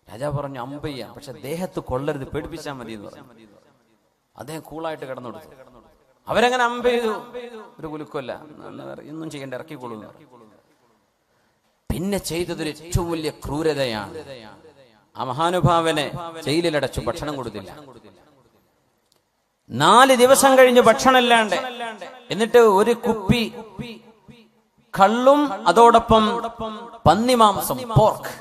Speaker 1: രാജാവ് പറഞ്ഞു അമ്പയ്യ, പക്ഷെ ദേഹത്ത് കൊള്ളരുത്, പേടിപ്പിച്ചാൽ മതി എന്ന് പറഞ്ഞു. അദ്ദേഹം കൂളായിട്ട് കിടന്നുകൊടുത്തു. അവരങ്ങനെ അമ്പ ചെയ്തു. ഒരു കുലുക്കല്ല, ഒന്നും ചെയ്യേണ്ട, ഇറക്കിക്കൊള്ളുന്നു. പിന്നെ ചെയ്തതൊരു ഏറ്റവും വലിയ ക്രൂരതയാണ്. ആ മഹാനുഭാവനെ ജയിലിലടച്ചു, ഭക്ഷണം കൊടുത്തില്ല. 4 ദിവസം കഴിഞ്ഞ് ഭക്ഷണമില്ലാണ്ട്, എന്നിട്ട് ഒരു കുപ്പി കള്ളും അതോടൊപ്പം പന്നിമാംസം, പോർക്ക്,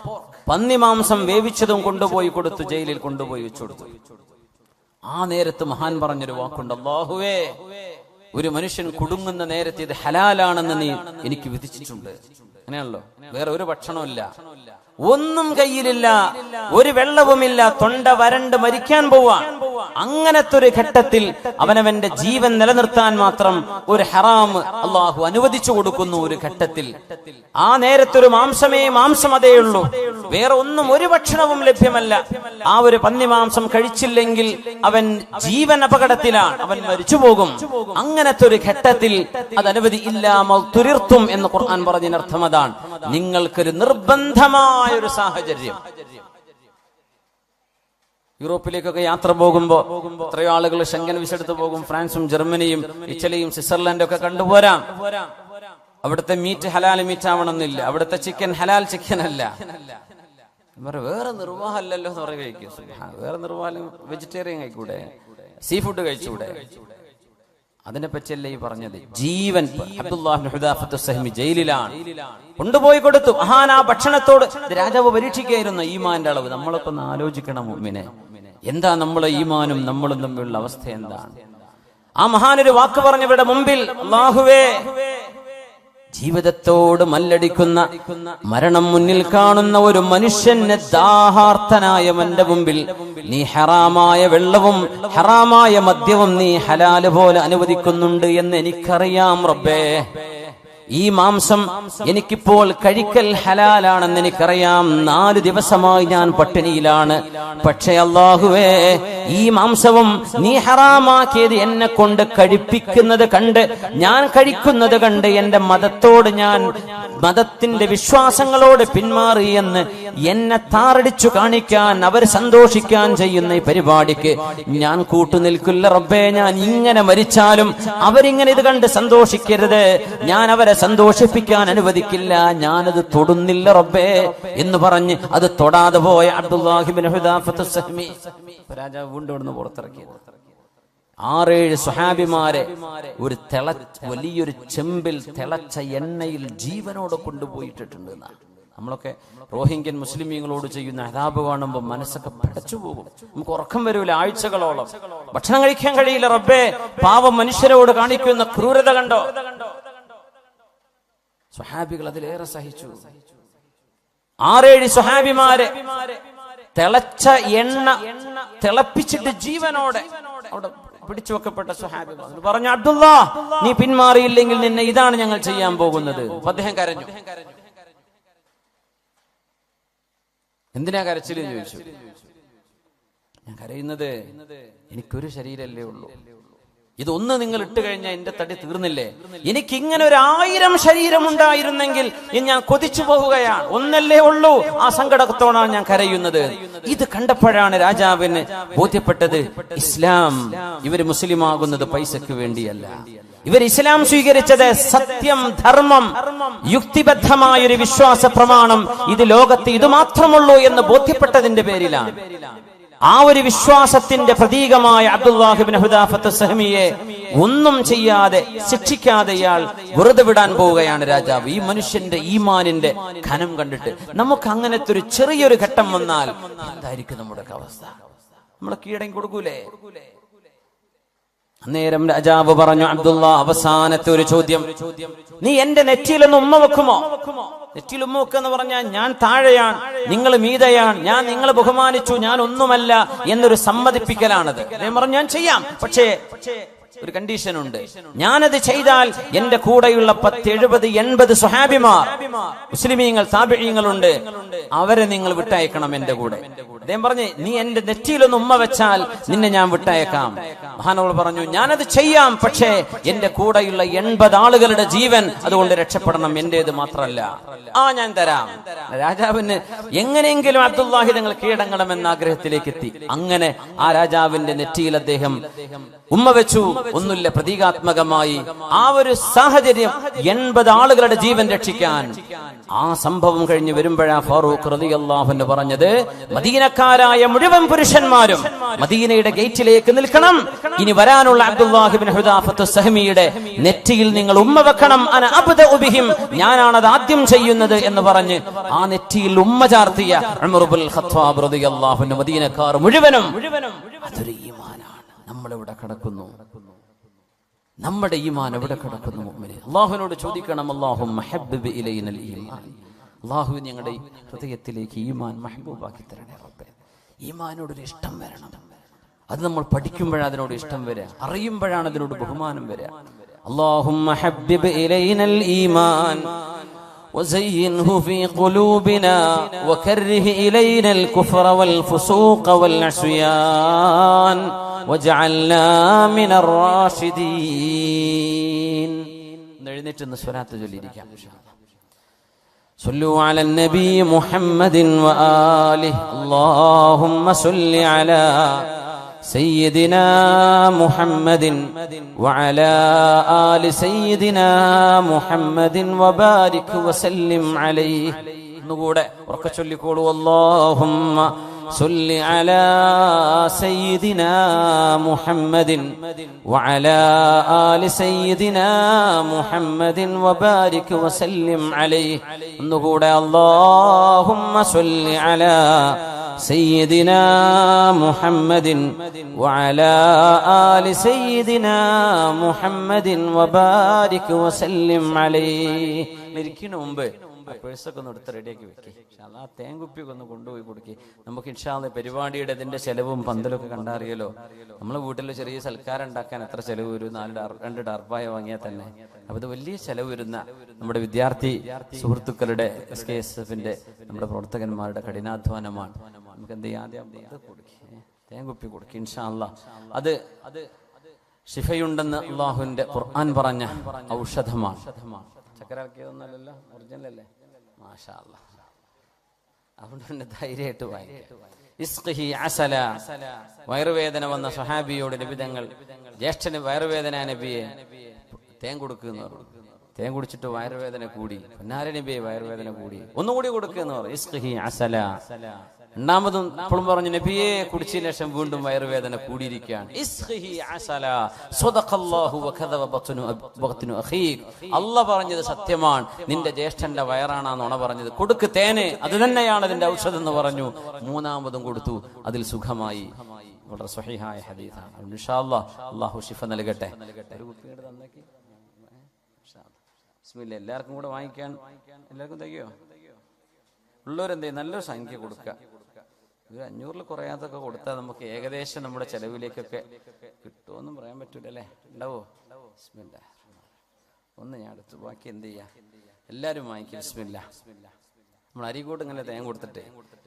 Speaker 1: പന്നിമാംസം വേവിച്ചതും കൊണ്ടുപോയി കൊടുത്തു, ജയിലിൽ കൊണ്ടുപോയി വെച്ചു കൊടുത്തു. ആ നേരത്ത് മഹാൻ പറഞ്ഞൊരു വാക്കുണ്ട്, അല്ലാഹുവേ, ഒരു മനുഷ്യൻ കുടുങ്ങുന്ന നേരത്തെ ഇത് ഹലാലാണെന്ന് നീ എനിക്ക് വിധിച്ചിട്ടുണ്ട്. അങ്ങനെയാണല്ലോ. വേറെ ഒരു ഭക്ഷണമില്ല, ഒന്നും കയ്യിലില്ല, ഒരു വെള്ളവുമില്ല, തൊണ്ട വരണ്ട് മരിക്കാൻ പോവാൻ. അങ്ങനത്തെ ഒരു ഘട്ടത്തിൽ അവനവന്റെ ജീവൻ നിലനിർത്താൻ മാത്രം ഒരു ഹറാം അള്ളാഹു അനുവദിച്ചു കൊടുക്കുന്നു. ഒരു ഘട്ടത്തിൽ ആ നേരത്തൊരു മാംസം അതേയുള്ളൂ, വേറെ ഒന്നും ഒരു ഭക്ഷണവും ലഭ്യമല്ല. ആ ഒരു പന്നിമാംസം കഴിച്ചില്ലെങ്കിൽ അവൻ ജീവൻ അപകടത്തിലാണ്, അവൻ മരിച്ചു പോകും. അങ്ങനത്തെ ഒരു ഘട്ടത്തിൽ അത് അനുവദി ഇല്ലാമൽ തുരിർത്തും എന്ന് ഖുർആൻ പറഞ്ഞതിനർത്ഥം അതാണ്, നിങ്ങൾക്കൊരു നിർബന്ധമായ ഒരു സാഹചര്യം. യൂറോപ്പിലേക്കൊക്കെ യാത്ര പോകുമ്പോ എത്രയോ ആളുകൾ ഷെങ്കൻ വിസ എടുത്ത് പോകും. ഫ്രാൻസും ജർമ്മനിയും ഇറ്റലിയും സ്വിറ്റ്സർലൻഡും ഒക്കെ കണ്ടുപോരാം. അവിടുത്തെ മീറ്റ് ഹലാൽ മീറ്റ് ആവണമെന്നില്ല, അവിടുത്തെ ചിക്കൻ ഹലാൽ ചിക്കൻ അല്ല. വേറെ നിർവാഹമല്ലല്ലോ എന്ന് പറയുക, കഴിക്കും. വേറെ നിർവാഹം വെജിറ്റേറിയൻ കഴിക്കൂടെ, സീ ഫുഡ് കഴിച്ചൂടെ? അതിനെ പറ്റിയല്ല ഈ പറഞ്ഞത്. ജീവൻ അബ്ദുല്ലാഹ് ഇബ്നു ഹുദാഫത്ത് സഹ്മി ജയിലിലാണ്, കൊണ്ടുപോയി കൊടുത്തു. മഹാൻ ആ ഭക്ഷണത്തോട് രാജാവ് പരീക്ഷിക്കുകയായിരുന്നു ഈമാന്റെ അളവ്. നമ്മളൊക്കെ ഒന്ന് ആലോചിക്കണം മുഅ്മിനെ, എന്താ നമ്മളെ ഈമാനും നമ്മളും തമ്മിലുള്ള അവസ്ഥ എന്താണ്? ആ മഹാനൊരു വാക്ക് പറഞ്ഞവരുടെ മുമ്പിൽ, അല്ലാഹുവേ, ജീവിതത്തോട് മല്ലടിക്കുന്ന, മരണം മുന്നിൽ കാണുന്ന ഒരു മനുഷ്യന് ദാഹാർത്തനായ എന്റെ മുമ്പിൽ നീ ഹറാമായ വെള്ളവും ഹറാമായ മദ്യവും നീ ഹലാല് പോലെ അനുവദിക്കുന്നുണ്ട് എന്ന് എനിക്കറിയാം റബ്ബേ. ഈ മാംസം എനിക്കിപ്പോൾ കഴിക്കൽ ഹലാലാണെന്ന് എനിക്കറിയാം. 4 ദിവസമായി ഞാൻ പട്ടിണിയിലാണ്. പക്ഷേ അല്ലാഹുവേ, ഈ മാംസവും നീ ഹറാമാക്കിയത് എന്നെ കൊണ്ട് കഴിപ്പിക്കുന്നത് കണ്ട്, ഞാൻ കഴിക്കുന്നത് കണ്ട് എന്റെ മതത്തോട്, ഞാൻ മതത്തിന്റെ വിശ്വാസങ്ങളോട് പിന്മാറി എന്ന് എന്നെ താറടിച്ചു കാണിക്കാൻ, അവർ സന്തോഷിക്കാൻ ചെയ്യുന്ന ഈ പരിപാടിക്ക് ഞാൻ കൂട്ടുനിൽക്കില്ല റബ്ബേ. ഞാൻ ഇങ്ങനെ മരിച്ചാലും അവരിങ്ങനെ ഇത് കണ്ട് സന്തോഷിക്കരുത്, ഞാൻ അവരെ സന്തോഷിപ്പിക്കാൻ അനുവദിക്കില്ല, ഞാനത് തൊടുന്നില്ല റബ്ബേ എന്ന് പറഞ്ഞ് അത് തൊടാതെ പോയ അബ്ദുല്ലാഹി ഇബ്നു ഹുദാഫത്ത് സഹ്മി രാജാവ് വീണ്ടും ഇവിടുന്ന് പുറത്തിറക്കിയത്. 6-7 സ്വഹാബിമാരെ ഒരു വലിയൊരു ചെമ്പിൽ തിളച്ച എണ്ണയിൽ ജീവനോടെ കൊണ്ടുപോയിട്ടിട്ടുണ്ട്. നമ്മളൊക്കെ റോഹിംഗ്യൻ മുസ്ലിമീങ്ങളോട് ചെയ്യുന്ന അദാബ് കാണുമ്പോൾ മനസ്സൊക്കെ പടച്ചു പോകും. നമുക്ക് ഉറക്കം വരൂല, ആഴ്ചകളോളം ഭക്ഷണം കഴിക്കാൻ കഴിയില്ല റബ്ബേ. പാവം മനുഷ്യരോട് കാണിക്കുന്ന ക്രൂരത കണ്ടോ? സ്വഹാബികൾ അതിലേറെ സഹിച്ചു. 6-7 സ്വഹാബിമാരെ തിളച്ച എണ്ണ തിളപ്പിച്ചിട്ട് ജീവനോടെ അവിടെ പിടിച്ചു വെക്കപ്പെട്ട സ്വഹാബിമാർ പറഞ്ഞു, അബ്ദുല്ലാ, നീ പിന്മാറിയില്ലെങ്കിൽ നിന്നെ ഇതാണ് ഞങ്ങൾ ചെയ്യാൻ പോകുന്നത്. അദ്ദേഹം കരഞ്ഞു. എന്തിനാ കരച്ചിലെന്ന് ചോദിച്ചു. ഞാൻ കരയുന്നത് എനിക്കൊരു ശരീരമല്ലേ ഉള്ളൂ, ഇതൊന്ന് നിങ്ങൾ ഇട്ട് കഴിഞ്ഞാൽ എന്റെ തടി തീർന്നില്ലേ? എനിക്ക് ഇങ്ങനെ 1000 ശരീരം ഉണ്ടായിരുന്നെങ്കിൽ ഞാൻ കൊതിച്ചു പോവുകയാണ്. ഒന്നല്ലേ ഉള്ളൂ, ആ സങ്കടത്തോടാണ് ഞാൻ കരയുന്നത്. ഇത് കണ്ടപ്പോഴാണ് രാജാവിന് ബോധ്യപ്പെട്ടത്, ഇസ്ലാം, ഇവര് മുസ്ലിം ആകുന്നത് പൈസക്ക് വേണ്ടിയല്ല. ഇവർ ഇസ്ലാം സ്വീകരിച്ചത് സത്യം, ധർമ്മം, യുക്തിബദ്ധമായൊരു വിശ്വാസ പ്രമാണം, ഇത് ലോകത്ത് ഇത് മാത്രമുള്ളൂ എന്ന് ബോധ്യപ്പെട്ടതിന്റെ പേരിലാണ്. ആ ഒരു വിശ്വാസത്തിന്റെ പ്രതീകമായ അബ്ദുല്ലാഹി ഇബ്നു ഹുദാഫത്ത് സഹ്മിയെ ഒന്നും ചെയ്യാതെ ശിക്ഷിക്കാതെ ഇയാൾ വെറുതെ വിടാൻ പോവുകയാണ് രാജാവ്. ഈ മനുഷ്യന്റെ ഈമാനിന്റെ ഘനം കണ്ടിട്ട് നമുക്ക് അങ്ങനത്തെ ഒരു ചെറിയൊരു ഘട്ടം വന്നാൽ എന്തായിരിക്കും നമ്മുടെ അവസ്ഥ? നമ്മളെ കീഴടങ്ങി കൊടുക്കൂലേ? അന്നേരം രാജാവ് പറഞ്ഞു, അബ്ദുല്ലാ, അവസാനത്തെ ഒരു ചോദ്യം, നീ എന്റെ നെറ്റിയിലൊന്ന് ഉമ്മ വെക്കുമോ? നെറ്റിയിൽ ഉമ്മ വെക്കെന്ന് പറഞ്ഞാൽ ഞാൻ താഴെയാണ്, നിങ്ങൾ മീതയാണ്, ഞാൻ നിങ്ങളെ ബഹുമാനിച്ചു, ഞാൻ ഒന്നുമല്ല എന്നൊരു സമ്മതിപ്പിക്കലാണത്. ഞാൻ പറഞ്ഞു, ഞാൻ ചെയ്യാം, പക്ഷേ ഒരു കണ്ടീഷൻ ഉണ്ട്. ഞാനത് ചെയ്താൽ എന്റെ കൂടെയുള്ള 10, 70, 80 സ്വഹാബിമാർ, മുസ്ലിമീങ്ങൾ, താബിഈങ്ങളുണ്ട്, അവരെ നിങ്ങൾ വിട്ടയക്കണം എന്റെ കൂടെ. അദ്ദേഹം പറഞ്ഞു, നീ എന്റെ നെറ്റിയിലൊന്ന് ഉമ്മ വെച്ചാൽ നിന്നെ ഞാൻ വിട്ടയക്കാം. മഹാനവർ പറഞ്ഞു, ഞാനത് ചെയ്യാം, പക്ഷേ എന്റെ കൂടെയുള്ള 80 ആളുകളുടെ ജീവൻ അതുകൊണ്ട് രക്ഷപ്പെടണം, എന്റേത് മാത്രമല്ല. ഞാൻ തരാം. രാജാവിന് എങ്ങനെയെങ്കിലും അബ്ദുല്ലാഹി തങ്ങൾ കീഴടങ്ങണമെന്ന ആഗ്രഹത്തിലേക്ക് എത്തി. അങ്ങനെ ആ രാജാവിന്റെ നെറ്റിയിൽ അദ്ദേഹം ഉമ്മ വെച്ചു. ഒന്നുമില്ല, പ്രതീകാത്മകമായി ആ ഒരു സാഹചര്യം 80 ആളുകളുടെ ജീവൻ രക്ഷിക്കാൻ. ആ സംഭവം കഴിഞ്ഞ് വരുമ്പോഴാ ഫാറൂഖ് റളിയല്ലാഹു അൻഹു പറഞ്ഞത്, മദീനക്കാരായ മുഴുവൻ പുരുഷന്മാരും മദീനയുടെ ഗേറ്റിലേക്ക് നിൽക്കണം. ഇനി വരാനുള്ള അബ്ദുല്ലാഹി ഇബ്നു ഹുദാഫത്ത് സഹമിയുടെ നെറ്റിയിൽ നിങ്ങൾ ഉമ്മ വെക്കണം. അന അബ്ദഉ ബിഹിം, ഞാനാണത് ആദ്യം ചെയ്യുന്നത് എന്ന് പറഞ്ഞ് ആ നെറ്റിയിൽ ഉമ്മ ചാർത്തിയ ഉമർ ഇബ്നുൽ ഖത്താബ് റളിയല്ലാഹു അൻഹു മദീനക്കാർ മുഴുവനും. അതൊരു ഈമാനാണ്. നമ്മളെവിടെ കിടക്കുന്നു? നമ്മുടെ ഈമാൻ എവിടെ കിടക്കുന്നു? മുഅ്മിനേ, അല്ലാഹുവിനോട് ചോദിക്കണം, അല്ലാഹുമ്മ ഹബ്ബിബ് ഇലൈനൽ ഈമാൻ, അല്ലാഹു ഞങ്ങളുടെ ഹൃദയത്തിലേക്ക് ഈമാൻ മഹ്ബൂബാക്കി തരണേ റബ്ബേ. ഈമാനോടൊരു ഇഷ്ടം വരണം. അത് നമ്മൾ പഠിക്കുമ്പോഴാണ് അതിനോട് ഇഷ്ടം വരിക, അറിയുമ്പോഴാണ് അതിനോട് ബഹുമാനം വരിക. അല്ലാഹുമ്മ ഹബ്ബിബ് ഇലൈനൽ ഈമാൻ وزينه في قلوبنا وكره إلينا الكفر والفسوق والعصيان وجعلنا من الراشدين. എഴുന്നേറ്റ് സ്വലാത്ത് ചൊല്ലിയിരിക്കാം. صلوا على النبي محمد وآله اللهم صل على سيدنا محمد وعلى آل سيدنا محمد وبارك وسلم عليه. نقول وركشل يقول اللهم صل على سيدنا محمد وعلى آل سيدنا محمد وبارك وسلم عليه. نقول اللهم صل على سيدنا محمد وعلى آل سيدنا محمد وبارك وسلم عليه. ഇരിക്കുന്ന മുമ്പ് പേഴ്സൊക്കെ ഒന്ന് എടുത്ത് റെഡിയാക്കി വെക്കി. ആ തേങ്കുപ്പിയൊക്കെ ഒന്ന് കൊണ്ടുപോയി കൊടുക്കി. നമുക്ക് ഇൻഷാ അല്ലാഹ് പരിപാടിയുടെ ഇതിന്റെ ചെലവും പന്തലൊക്കെ കണ്ടറിയല്ലോ. നമ്മളെ വീട്ടിൽ ചെറിയ സൽക്കാരം ഉണ്ടാക്കാൻ എത്ര ചെലവ് വരും? 2 ഡർപ്പായ വാങ്ങിയാൽ തന്നെ. അപ്പൊ ഇത് വലിയ ചെലവ് വരുന്ന നമ്മുടെ വിദ്യാർത്ഥി സുഹൃത്തുക്കളുടെ SKSF-ന്റെ നമ്മുടെ പ്രവർത്തകന്മാരുടെ കഠിനാധ്വാനമാണ്. നമുക്ക് എന്ത് ചെയ്യാം? ആദ്യം തേങ്കുപ്പി കൊടുക്കി ഇൻഷാ അല്ലാഹ്. അത് ശിഫയുണ്ടെന്ന് അള്ളാഹുവിന്റെ ഖുർആൻ പറഞ്ഞ ഔഷധമാണ്. ചക്കരക്കിയതൊന്നല്ലല്ലോ, ഒറിജിനൽ അല്ലേ? മാഷാ അല്ലാഹ്. അതുകൊണ്ട് തന്നെ ധൈര്യമായിട്ട് വയറുവേദന വന്ന സ്വഹാബിയോട് നബി തങ്ങൾ, ജ്യേഷ്ഠന് വയറുവേദന നബിയെ തേൻ കൊടുക്കുന്നു. തേൻ കുടിച്ചിട്ട് വയറുവേദന കൂടി. പൊന്നാര നബിയെ വയറുവേദന കൂടി, ഒന്നുകൂടി കൊടുക്കുന്നു. രണ്ടാമതും അപ്പോഴും പറഞ്ഞു, നബിയെ കുടിച്ചതിന് ശേഷം വീണ്ടും വയറുവേദന കൂടിയിരിക്കുകയാണ്. അല്ലാഹ് പറഞ്ഞത് സത്യമാണ്, നിന്റെ ജ്യേഷ്ഠന്റെ വയറാണ് നുണ പറഞ്ഞത്. കൊടുക്ക് തേന്, അത് തന്നെയാണ് അതിന്റെ ഔഷധം എന്ന് പറഞ്ഞു. മൂന്നാമതും കൊടുത്തു, അതിൽ സുഖമായി. വളരെ സ്വഹീഹായ ഹദീസാണ്. ഇൻഷാ അല്ലാഹ് അല്ലാഹു ശിഫ നൽകട്ടെ. ബിസ്മില്ലാ. എല്ലാവർക്കും കൂടെ വാങ്ങിക്കാൻ എല്ലാവർക്കും തയ്യോ? ഉള്ളവരെന്തേ നല്ലൊരു സംഖ്യ കൊടുക്കുക. ഒരു 500 കുറയാതൊക്കെ കൊടുത്താൽ നമുക്ക് ഏകദേശം നമ്മുടെ ചെലവിലേക്കൊക്കെ കിട്ടുമെന്നും പറയാൻ പറ്റൂലല്ലേ? ഉണ്ടാവോ? ബിസ്മില്ലാ. ഒന്ന് ഞാൻ എടുത്തു, ബാക്കി എന്ത് ചെയ്യാം? എല്ലാവരും വാങ്ങിക്കും. ബിസ്മില്ലാ. നമ്മൾ അരിക്കോട്ട് ഇങ്ങനെ തേൻ കൊടുത്തിട്ട്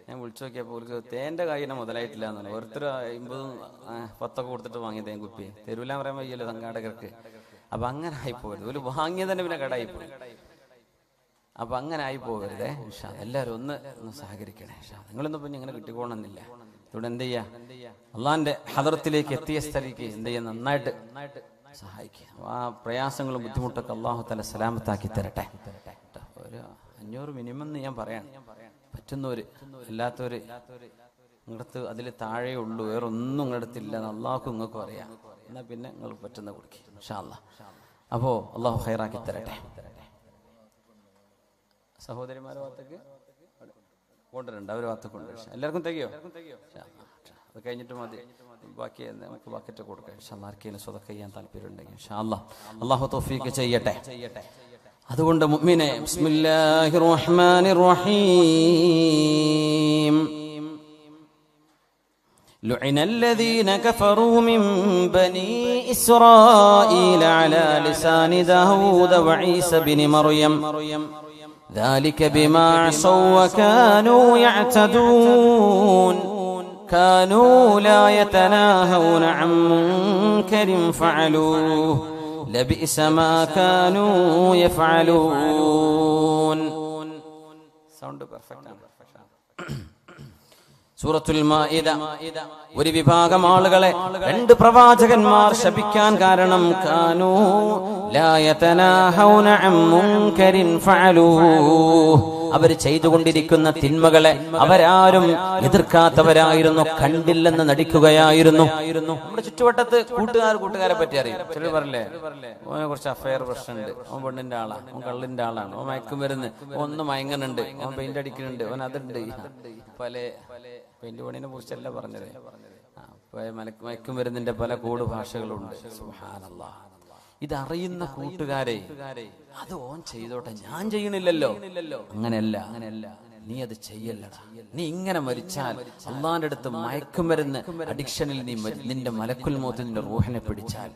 Speaker 1: ഞാൻ വിളിച്ചു നോക്കിയപ്പോൾ അവർക്ക് തേൻ്റെ കായിനെ മുതലായിട്ടില്ല എന്നാണ്. ഓരോരുത്തർ 50, 10 കൊടുത്തിട്ട് വാങ്ങിയ തേൻ കുപ്പി തരൂലാൻ പറയാൻ വയ്യല്ലോ സംഘാടകർക്ക്. അപ്പൊ അങ്ങനെ ആയിപ്പോയത്. ഒരു വാങ്ങിയ തന്നെ പിന്നെ കടായിപ്പോയി. അപ്പൊ അങ്ങനെ ആയി പോകരുതേ. എല്ലാവരും ഒന്ന് സഹകരിക്കണേ. നിങ്ങളൊന്നും പിന്നെ ഇങ്ങനെ കിട്ടിക്കോണമെന്നില്ല. ഇവിടെ എന്ത് ചെയ്യാ? അള്ളാന്റെ ഹദറത്തിലേക്ക് എത്തിയ സ്ഥലിക്ക് എന്ത് ചെയ്യാ? നന്നായിട്ട് സഹായിക്കുക. ആ പ്രയാസങ്ങളും ബുദ്ധിമുട്ടൊക്കെ അള്ളാഹു തആല സലാമത്താക്കി തരട്ടെ. ഒരു 500 മിനിമം എന്ന് ഞാൻ പറയാം. പറ്റുന്നവര്, അല്ലാത്തവര് നിങ്ങളടുത്ത് അതിൽ താഴെ ഉള്ളൂ, വേറെ ഒന്നും നിങ്ങളടുത്തില്ല എന്ന് അള്ളാഹുക്കും നിങ്ങൾക്കും അറിയാം. എന്നാ പിന്നെ നിങ്ങൾ പറ്റുന്ന കൊടുക്കുക ഇൻഷാ അല്ലാഹ്. അപ്പോ അള്ളാഹു ഖൈറാക്കി തരട്ടെ. സഹോദരിമാരെ ഭാഗത്തേക്ക് കൊണ്ടുവരണ്ട, അവർ ഭാഗത്തേക്ക് കൊണ്ടുവരും. എല്ലാവർക്കും തികയോ? അത് കഴിഞ്ഞിട്ട് മതി. ബാക്കി നമുക്ക് ബക്കറ്റ് കൊടുക്കാം. ആർക്കെങ്കിലും സ്വതക്ക ചെയ്യാൻ താല്പര്യം ഉണ്ടെങ്കിൽ ഇൻഷാ അല്ലാഹ് അള്ളാഹു തൗഫീഖ് ചെയ്യട്ടെ. അതുകൊണ്ട് മുഅ്മിനേ, ബിസ്മില്ലാഹിർ റഹ്മാനിർ റഹീം. لعن الذين كفروا من بني إسرائيل على لسان داود وعيسى بن مريم ذلك بما عصوا وكانوا يعتدون. കാനൂ ലാ യതനാഹൗന അൻ മുൻകരിൻ ഫഅലൂഹു ലബിഅസ മാ കാനൂ യഫഅലൂൻ. സൗണ്ട് പെർഫെക്റ്റ് ആണ്. സൂറത്തുൽ മാഇദ ഒരു വിഭാഗം ആളുകളെ രണ്ട് പ്രവാചകന്മാർ ശപിക്കാൻ കാരണം കാനൂ ലാ യതനാഹൗന അൻ മുൻകരിൻ ഫഅലൂഹു, അവർ ചെയ്തുകൊണ്ടിരിക്കുന്ന തിന്മകളെ അവരാരും എതിർക്കാത്തവരായിരുന്നു, കണ്ടില്ലെന്ന് നടിക്കുകയായിരുന്നു. നമ്മുടെ ചുറ്റുവട്ടത്ത് കൂട്ടുകാരെ പറ്റി അറിയും. ചിലർ പറയില്ലേ, ഓനെ കുറച്ച് അഫയർ പ്രശ്നമുണ്ട്, ഓൻ പെണ്ണിന്റെ ആളാണ്, ഓൻ കള്ളിന്റെ ആളാണ്, ഓൻ മയക്കുമരുന്ന്, ഒന്ന് മയങ്ങുന്നുണ്ട്, ഓൻ പെയിന്റ് അടിക്കുന്നുണ്ട്, ഓൻ അതുണ്ട്. പല പെയിന്റ് പണിനെ കുറിച്ചല്ല പറഞ്ഞത്, മയക്കുമരുന്നിന്റെ പല കോഡ് ഭാഷകളുണ്ട്. സുബ്ഹാനല്ലാഹ്. ഇതറിയുന്ന കൂട്ടുകാരെ അത് ഓൻ ചെയ്തോട്ടെ, ഞാൻ ചെയ്യണില്ലല്ലോ. അങ്ങനെയല്ല, നീ അത് ചെയ്യല്ലടാ. നീ ഇങ്ങനെ മരിച്ചാൽ അള്ളാന്റെ അടുത്ത് മയക്കുമരുന്ന് അഡിക്ഷനിൽ നീ നിന്റെ മലക്കുൽ മൗത്ത് നിന്റെ റൂഹിനെ പിടിച്ചാൽ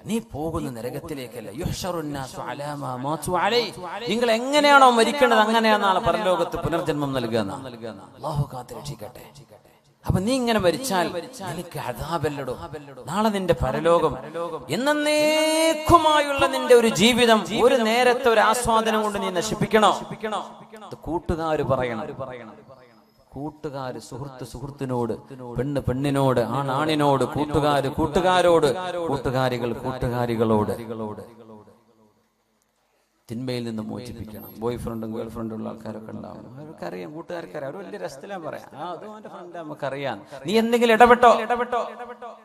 Speaker 1: നീ പോകുന്ന നരകത്തിലേക്കല്ല. യുഹ്ശറുന്നാസു അലാ മാ മാതു അലൈഹി, നിങ്ങൾ എങ്ങനെയാണോ മരിക്കേണ്ടത് അങ്ങനെയാണ് നാളെ പരലോകത്ത് പുനർജന്മം നൽകുക. അല്ലാഹു കാത്തുരക്ഷിക്കട്ടെ. അപ്പൊ നീ ഇങ്ങനെ മരിച്ചാൽ എനിക്ക് അദാബല്ലടോ, നാളെ നിന്റെ പരലോകം എന്നേക്കുമായുള്ള നിന്റെ ഒരു ജീവിതം ഒരു നേരത്തെ ഒരു ആസ്വാദനം കൊണ്ട് നീ നശിപ്പിക്കണോ? കൂട്ടുകാര് പറയണം. കൂട്ടുകാര് സുഹൃത്തിനോട്, പെണ്ണ് പെണ്ണിനോട്, ആണിനോട്, കൂട്ടുകാരോട്, കൂട്ടുകാരികളോട് തിന്മയിൽ നിന്ന് മോചിപ്പിക്കണം. ബോയ് ഫ്രണ്ടും ഗേൾ ഫ്രണ്ടും ഉള്ള ആൾക്കാരൊക്കെ ഉണ്ടാവും. അവർക്കറിയാം, കൂട്ടുകാർക്കറിയാം, അവർ വലിയ രസത്തിലാ പറയാം, അത് അവന്റെ ഫ്രണ്ട് നമുക്കറിയാം. നീ എന്തെങ്കിലും ഇടപെട്ടോ,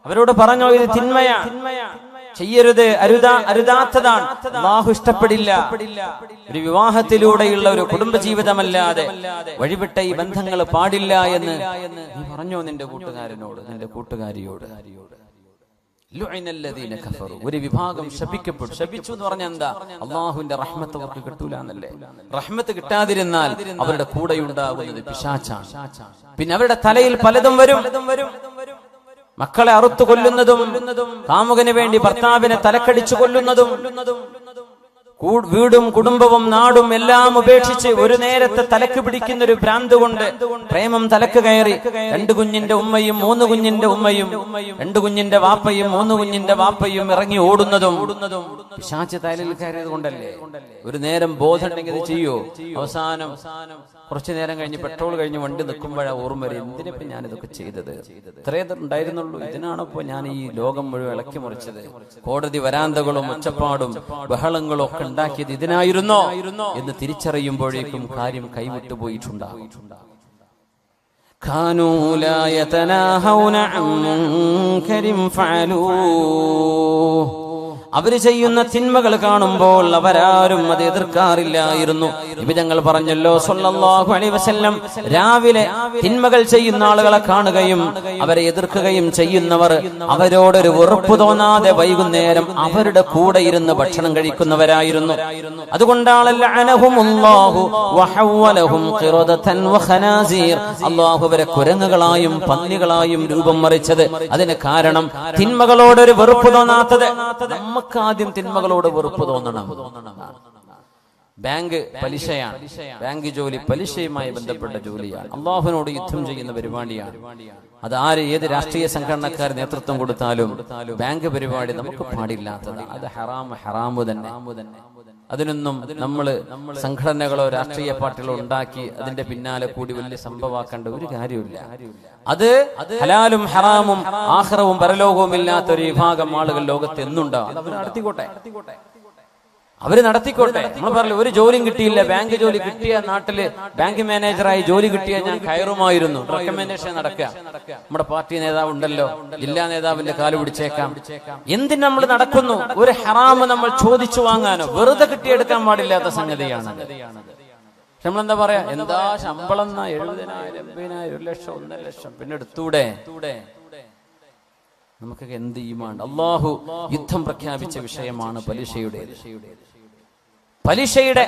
Speaker 1: അവരോട് പറഞ്ഞോ ഇത് തിന്മയാ, ചെയ്യരുത്, അരുതാത്തതാണ്, അല്ലാഹു ഇഷ്ടപ്പെടില്ല. ഒരു വിവാഹത്തിലൂടെയുള്ള ഒരു കുടുംബജീവിതമല്ലാതെ വഴിവിട്ട ഈ ബന്ധങ്ങൾ പാടില്ല എന്ന് നീ പറഞ്ഞോ നിന്റെ കൂട്ടുകാരനോട്, നിന്റെ കൂട്ടുകാരിയോട്. ഒരു വിഭാഗം ശപിക്കപ്പെട്ടു. ശപിച്ചു എന്ന് പറഞ്ഞാൽ എന്താ? അള്ളാഹുവിന്റെ റഹ്മത്ത് അവർക്ക് കിട്ടൂല എന്നല്ലേ. റഹ്മത്ത് കിട്ടാതിരുന്നാൽ അവരുടെ കൂടെയുണ്ടാകുന്നത് പിശാചാണ്. പിന്നെ അവരുടെ തലയിൽ പലതും വരും. മക്കളെ അറുത്തു കൊല്ലുന്നതും, കാമുകന് വേണ്ടി ഭർത്താവിനെ തലക്കടിച്ചു കൊല്ലുന്നതും, വീടും കുടുംബവും നാടും എല്ലാം ഉപേക്ഷിച്ച് ഒരു നേരത്തെ തലക്ക് പിടിക്കുന്ന ഒരു ഭ്രാന്ത് കൊണ്ട് പ്രേമം തലക്ക് കയറി 2 കുഞ്ഞിന്റെ ഉമ്മയും 3 കുഞ്ഞിന്റെ ഉമ്മയും 2 കുഞ്ഞിന്റെ വാപ്പയും 3 കുഞ്ഞിന്റെ വാപ്പയും ഇറങ്ങി ഓടുന്നതും പിശാച് തലയിൽ കയറിയത് കൊണ്ടല്ലേ. ഒരു നേരം ബോധമുണ്ടെങ്കിൽ ഇത് ചെയ്യോ? അവസാനം കുറച്ചു നേരം കഴിഞ്ഞ് പെട്രോൾ കഴിഞ്ഞ് വണ്ടി നിൽക്കുമ്പോഴാണ് ഓർമ്മ വരും, എന്തിനിപ്പോ ഞാനിതൊക്കെ ചെയ്തത്, ഇത്രയേ ഉണ്ടായിരുന്നുള്ളൂ, ഇതിനാണോ ഇപ്പൊ ഞാൻ ഈ ലോകം മുഴുവൻ ഇളക്കി മറിച്ചത്, കോടതി വരാന്തകളും ഒച്ചപ്പാടും ബഹളങ്ങളും ഒക്കെ ഉണ്ടാക്കിയത് ഇതിനായിരുന്നോ എന്ന് തിരിച്ചറിയുമ്പോഴേക്കും കാര്യം കൈവിട്ടു പോയിട്ടുണ്ടാകും. കാനൂ ലാ യതനാഹൗന അൻ മുൻകരിൻ ഫഅലൂഹു, അവര് ചെയ്യുന്ന തിന്മകൾ കാണുമ്പോൾ അവരാരും അത് എതിർക്കാറില്ലായിരുന്നു. നിബിതങ്ങൾ പറഞ്ഞല്ലോ സല്ലല്ലാഹു അലൈഹി വസല്ലം, രാവിലെ തിന്മകൾ ചെയ്യുന്ന ആളുകളെ കാണുകയും അവരെ എതിർക്കുകയും ചെയ്യുന്നവർ അവരോടൊരു വെറുപ്പ് തോന്നാതെ വൈകുന്നേരം അവരുടെ കൂടെ ഇരുന്ന് ഭക്ഷണം കഴിക്കുന്നവരായിരുന്നു. അതുകൊണ്ടാണല്ലോ അനഹുമുല്ലാഹു വഹവലഹും ഖിറദതൻ വഖനാസീർ, അല്ലാഹു അവരെ കുരങ്ങുകളായും പന്നികളായും രൂപം മറിച്ചത്. അതിന് കാരണം തിന്മകളോടൊരു വെറുപ്പ് തോന്നാത്തത്. ആദ്യം തിന്മകളോട് വെറുപ്പ് തോന്നണം. ബാങ്ക് പലിശയാണ്, ബാങ്ക് ജോലി പലിശയുമായി ബന്ധപ്പെട്ട ജോലിയാണ്, അള്ളാഹുവിനോട് യുദ്ധം ചെയ്യുന്ന പരിപാടിയാണ്. അത് ഏത് രാഷ്ട്രീയ സംഘടനക്കാർ നേതൃത്വം കൊടുത്താലും ബാങ്ക് പരിപാടി നമുക്ക് പാടില്ലാത്തതാണ്. അത് ഹറാമു തന്നെ. അതിനൊന്നും നമ്മള് സംഘടനകളോ രാഷ്ട്രീയ പാർട്ടികളോ ഉണ്ടാക്കി അതിന്റെ പിന്നാലെ കൂടി വലിയ സംഭവമാക്കേണ്ട ഒരു കാര്യമില്ല. അത് ഹലാലും ഹറാമും ആഖിറവും പരലോകവും ഇല്ലാത്ത ഒരു വിഭാഗം ആളുകൾ ലോകത്ത് എന്നുണ്ടാവും. അവര് നടത്തിക്കോട്ടെ. നമ്മൾ പറഞ്ഞു ഒരു ജോലിയും കിട്ടിയില്ല, ബാങ്ക് ജോലി കിട്ടിയ നാട്ടില് ബാങ്ക് മാനേജറായി ജോലി കിട്ടിയ ഞാൻ കയറുമായിരുന്നു. റെക്കമെൻഡേഷൻ നടക്കുക. നമ്മുടെ പാർട്ടി നേതാവ് ഉണ്ടല്ലോ, ജില്ലാ നേതാവിന്റെ കാല് പിടിച്ചേക്കാം. എന്തിന് നമ്മൾ നടക്കുന്നു? ഒരു ഹറാമ് നമ്മൾ ചോദിച്ചു വാങ്ങാനോ വെറുതെ കിട്ടിയെടുക്കാൻ പാടില്ലാത്ത സംഗതിയാണ്. നമ്മളെന്താ പറയാ, എന്താ ശമ്പളം 70,000, 80,000, 1 ലക്ഷം, 1.5 ലക്ഷം, പിന്നെ എടുത്തൂടെ? നമുക്കൊക്കെ എന്ത് ഈമാൻ. അല്ലാഹു യുദ്ധം പ്രഖ്യാപിച്ച വിഷയമാണ് പലിശയുടെ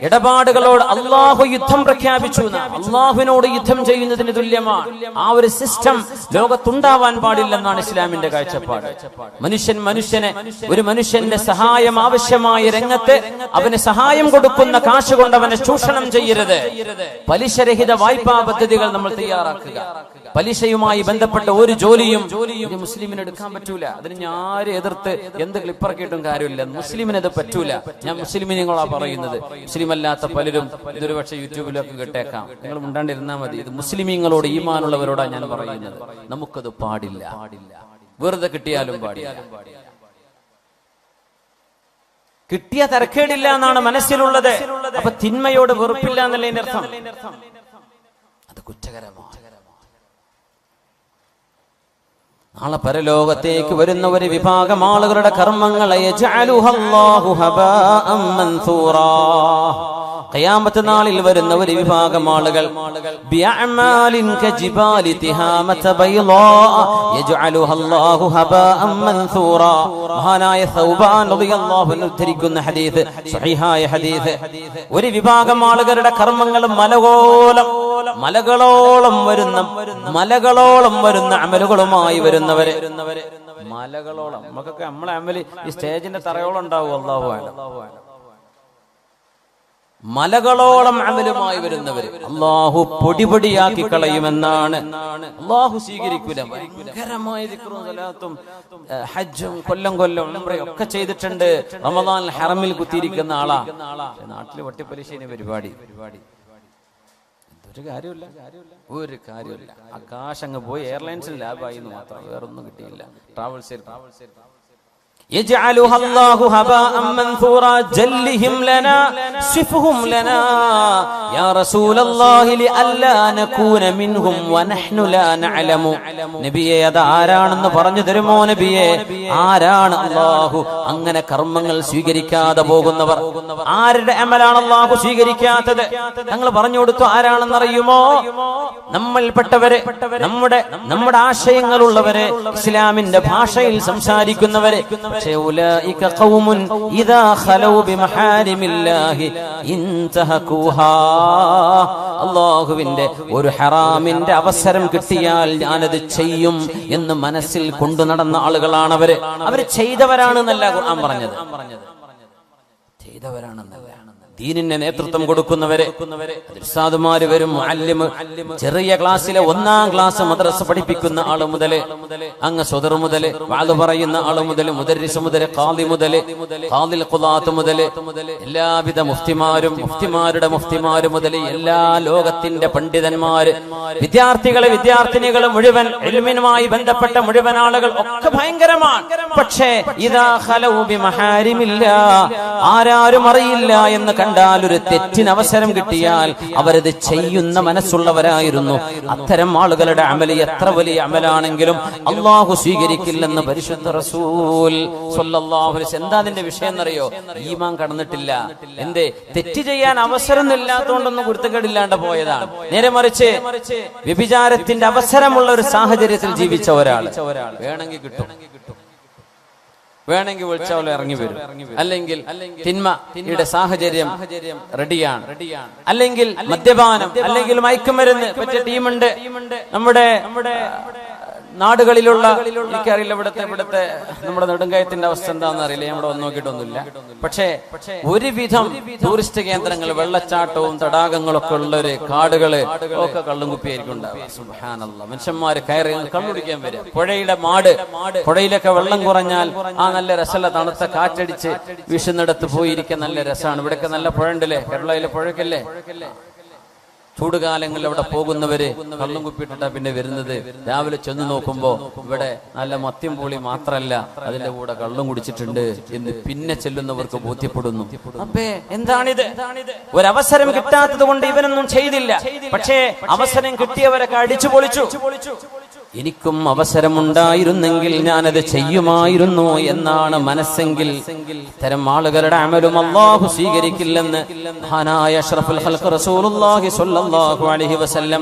Speaker 1: ഇടപാടുകളോട് അള്ളാഹു യുദ്ധം പ്രഖ്യാപിച്ചു. അള്ളാഹുവിനോട് യുദ്ധം ചെയ്യുന്നതിന് തുല്യമാണ്. ആ ഒരു സിസ്റ്റം ലോകത്തുണ്ടാവാൻ പാടില്ലെന്നാണ് ഇസ്ലാമിന്റെ കാഴ്ചപ്പാട്. ഒരു മനുഷ്യന്റെ സഹായം ആവശ്യമായ രംഗത്ത് അവന് സഹായം കൊടുക്കുന്ന കാശ് കൊണ്ട് അവനെ ചൂഷണം ചെയ്യരുത്. പലിശരഹിത വായ്പാ പദ്ധതികൾ നമ്മൾ തയ്യാറാക്കുക. പലിശയുമായി ബന്ധപ്പെട്ട ഒരു ജോലിയും ഒരു മുസ്ലിമിന് എടുക്കാൻ പറ്റൂല. അതിന് ഞാൻ എതിർത്ത് എന്ത് ക്ലിപ്പറക്കിയിട്ടും കാര്യമില്ല. മുസ്ലിമിനത് പറ്റൂല. ഞാൻ മുസ്ലിമിനങ്ങളാ പറയുന്നത്. മുസ്ലിം അല്ലാത്ത പലരും ഇതൊരു പക്ഷേ യൂട്യൂബിലൊക്കെ കേട്ടേക്കാം. നിങ്ങൾ മിണ്ടാണ്ടിരുന്നാൽ മതി. ഇത് മുസ്ലിമീങ്ങളോട് ഈമാനുള്ളവരോടാണ് ഞാൻ പറയുന്നത്. നമുക്കത് പാടില്ല. വെറുതെ കിട്ടിയാലും പാടില്ല. കിട്ടിയ തരക്കേടില്ല എന്നാണ് മനസ്സിലുള്ളത്. അപ്പൊ തിന്മയോട് വെറുപ്പില്ല എന്നതിന്റെ അർത്ഥം. അത് കുറ്റകരമാണ്. നാളെ പരലോകത്തേക്ക് വരുന്ന ഒരു വിഭാഗം ആളുകളുടെ കർമ്മങ്ങളെ ഖിയാമത്ത് നാളിൽ വരുന്ന ഒരു വിഭാഗം ആളുകൾ ബിഅഅമാലിൻ കജിബാലി തിഹാമത ബൈളാ യജ്അലുഹ അല്ലാഹു ഹബാഅൻ മൻസൂറാ. മഹാനായ സൗബാൻ റളിയല്ലാഹു അൻഹു ഉദ്ധരിക്കുന്ന ഹദീസ്, സ്വഹീഹായ ഹദീസ്. ഒരു വിഭാഗം ആളുകളുടെ കർമ്മങ്ങൾ മലകളോളം വരുന്ന അമലുകളുമായി വരുന്നവരെ. മലകളോളം നമുക്കൊക്കെ നമ്മളെ അമല് ഈ സ്റ്റേജിന്റെ തറയോളം ഉണ്ടാവും. അല്ലാഹു അലം. മലകളോളം അമലുമായി വരുന്നവര് അല്ലാഹു പൊടിപൊടിയാക്കി കളയുമെന്നാണ്. അല്ലാഹു സ്വീകരിക്കൂല. ഭയങ്കരമായ ദിക്റും സലാത്തും ഹജ്ജും കൊല്ലം ഉംറയും ഒക്കെ ചെയ്തിട്ടുണ്ട്. റമദാൻ ഹറമിൽ കുത്തിയിരിക്കുന്ന ആളാ. നാട്ടില് വട്ടിപ്പലിശേനെ പരിപാടി. ഒരു കാര്യമില്ല. ആകാശങ്ങ് പോയി എയർലൈൻസിൽ ലാഭായി എന്ന് മാത്രം, വേറൊന്നും കിട്ടിയില്ല. ട്രാവൽസ് يجعلها الله هباء منثورا جلهم لنا صفهم لنا يا رسول الله لئلا نكون منهم ونحن لا نعلم. നബിയെ അത് ആരാണെന്ന് പറഞ്ഞു തരുമോ നബിയെ? ആരാണ് അല്ലാഹു അങ്ങനെ കർമ്മങ്ങൾ സ്വീകരിക്കാതെ പോകുന്നവർ? ആരുടെ അമലാണ് അല്ലാഹു സ്വീകരിക്കാത്തത്? ഞങ്ങൾ പറഞ്ഞു കൊടുത്തു. ആരാണെന്ന് അറിയുമോ? നമ്മൾപ്പെട്ടവരെ, നമ്മുടെ ആശയങ്ങളുള്ളവരെ, ഇസ്ലാമിന്റെ ഭാഷയിൽ സംസാരിക്കുന്നവരെ. أولئك قوم إذا خلوا بمحارم الله انتهكوها. അല്ലാഹുവിന്റെ ഒരു ഹറാമിന്റെ അവസരം കിട്ടിയാൽ ഞാനത് ചെയ്യും എന്ന് മനസ്സിൽ കൊണ്ടു നടന്ന ആളുകളാണ് അവര്. അവര് ചെയ്തവരാണെന്നല്ല ഖുർആൻ പറഞ്ഞത്. ചെയ്തവരാണെന്നല്ല. ദീനിന് നേതൃത്വം കൊടുക്കുന്നവരെ, ഉസ്താദുമാര് വരും, മുഅല്ലിം, ചെറിയ ക്ലാസ്സിലെ 1-ാം ക്ലാസ് മദ്രസ പഠിപ്പിക്കുന്ന ആള് മുതല്, അങ്ങ് സ്വദർ മുതല്, വാദ് പറയുന്ന ആള് മുതല്, മുദർരിസ് മുതല്, ഖാദി മുതല്, ഖാദിൽ ഖുദാത്ത് മുതല്, എല്ലാവിധ മുഫ്തിമാരുടെ മുഫ്തിമാര് മുതല്, എല്ലാ ലോകത്തിന്റെ പണ്ഡിതന്മാര്, വിദ്യാർത്ഥിനികള് മുഴുവൻ, ഇൽമിനുമായി ബന്ധപ്പെട്ട മുഴുവൻ ആളുകൾ ഒക്കെ ഭയങ്കരമാണ്. പക്ഷേ ഇദാ ഖലൗ ബിമഹാരിമില്ലാ, ആരാരും അറിയില്ല എന്ന് കണ്ടാൽ, ഒരു തെറ്റിന് അവസരം കിട്ടിയാൽ അവരത് ചെയ്യുന്ന മനസ്സുള്ളവരായിരുന്നു. അത്തരം ആളുകളുടെ അമല് എത്ര വലിയ അമലാണെങ്കിലും അല്ലാഹു സ്വീകരിക്കില്ലെന്ന് പരിശുദ്ധ റസൂൽ സ്വല്ലല്ലാഹു അലൈഹി വസല്ലം. എന്താ അതിന്റെ വിഷയം എന്നറിയോ? ഈമാൻ കടന്നിട്ടില്ല. എന്തേ? തെറ്റ് ചെയ്യാൻ അവസരം ഇല്ലാത്തതുകൊണ്ടൊന്നും കുരുത്തക്കേടില്ലാണ്ട് പോയതാണ്. നേരെ മറിച്ച് വ്യഭിചാരത്തിന്റെ അവസരമുള്ള ഒരു സാഹചര്യത്തിൽ ജീവിച്ച ഒരാൾ വേണമെങ്കിൽ കിട്ടും, വേണമെങ്കിൽ വിളിച്ചാൽ ഇറങ്ങി വരും. അല്ലെങ്കിൽ തിന്മയുടെ സാഹചര്യം റെഡിയാണ്. അല്ലെങ്കിൽ മദ്യപാനം, അല്ലെങ്കിൽ മയക്കുമരുന്ന് പറ്റിയ ടീമുണ്ട് നമ്മുടെ നാടുകളിലുള്ള. എനിക്കറിയില്ല ഇവിടുത്തെ നമ്മുടെ നെടുങ്കയത്തിന്റെ അവസ്ഥ എന്താണെന്ന് അറിയില്ല, നമ്മുടെ ഒന്നും നോക്കിയിട്ടൊന്നുമില്ല. പക്ഷേ ഒരുവിധം ടൂറിസ്റ്റ് കേന്ദ്രങ്ങൾ, വെള്ളച്ചാട്ടവും തടാകങ്ങളൊക്കെ ഉള്ളൊരു കാടുകള് ഒക്കെ കള്ളും കുപ്പിയായിരിക്കും ഉണ്ടാവുക. സുബ്ഹാനല്ലാഹ്. മനുഷ്യന്മാര് കയറി കള്ളുടിക്കാൻ വരും. പുഴയിലൊക്കെ വെള്ളം കുറഞ്ഞാൽ ആ നല്ല രസമുള്ള തണുത്ത കാറ്റടിച്ച് വീശുന്നിടത്ത് പോയിരിക്കാൻ നല്ല രസമാണ്. ഇവിടെയൊക്കെ നല്ല പുഴ ഉണ്ടല്ലേ, കേരളയിലെ പുഴക്കല്ലേ. ചൂടുകാലങ്ങളിൽ അവിടെ പോകുന്നവര് കള്ളും കുപ്പിയിട്ടാ പിന്നെ വരുന്നത്. രാവിലെ ചെന്ന് നോക്കുമ്പോ ഇവിടെ നല്ല മദ്യം പൊളി മാത്രല്ല, അതിന്റെ കൂടെ കള്ളും കുടിച്ചിട്ടുണ്ട് എന്ന് പിന്നെ ചെല്ലുന്നവർക്ക് ബോധ്യപ്പെടുന്നു. അപ്പേ എന്താണിത്? ഒരവസരം കിട്ടാത്തത് കൊണ്ട് ഇവനൊന്നും ചെയ്തില്ല. പക്ഷേ അവസരം കിട്ടിയവരൊക്കെ അടിച്ചു പൊളിച്ചു. എനിക്കും അവസരമുണ്ടായിരുന്നെങ്കിൽ ഞാനത് ചെയ്യുമായിരുന്നു എന്നാണ് മനസ്സെങ്കിൽ ഇത്തരം ആളുകളുടെ അമലും അല്ലാഹു സ്വീകരിക്കില്ലെന്ന് മഹാനായ അഷ്റഫുൽ ഖൽഖ് റസൂലുള്ളാഹി സ്വല്ലല്ലാഹു അലൈഹി വസല്ലം.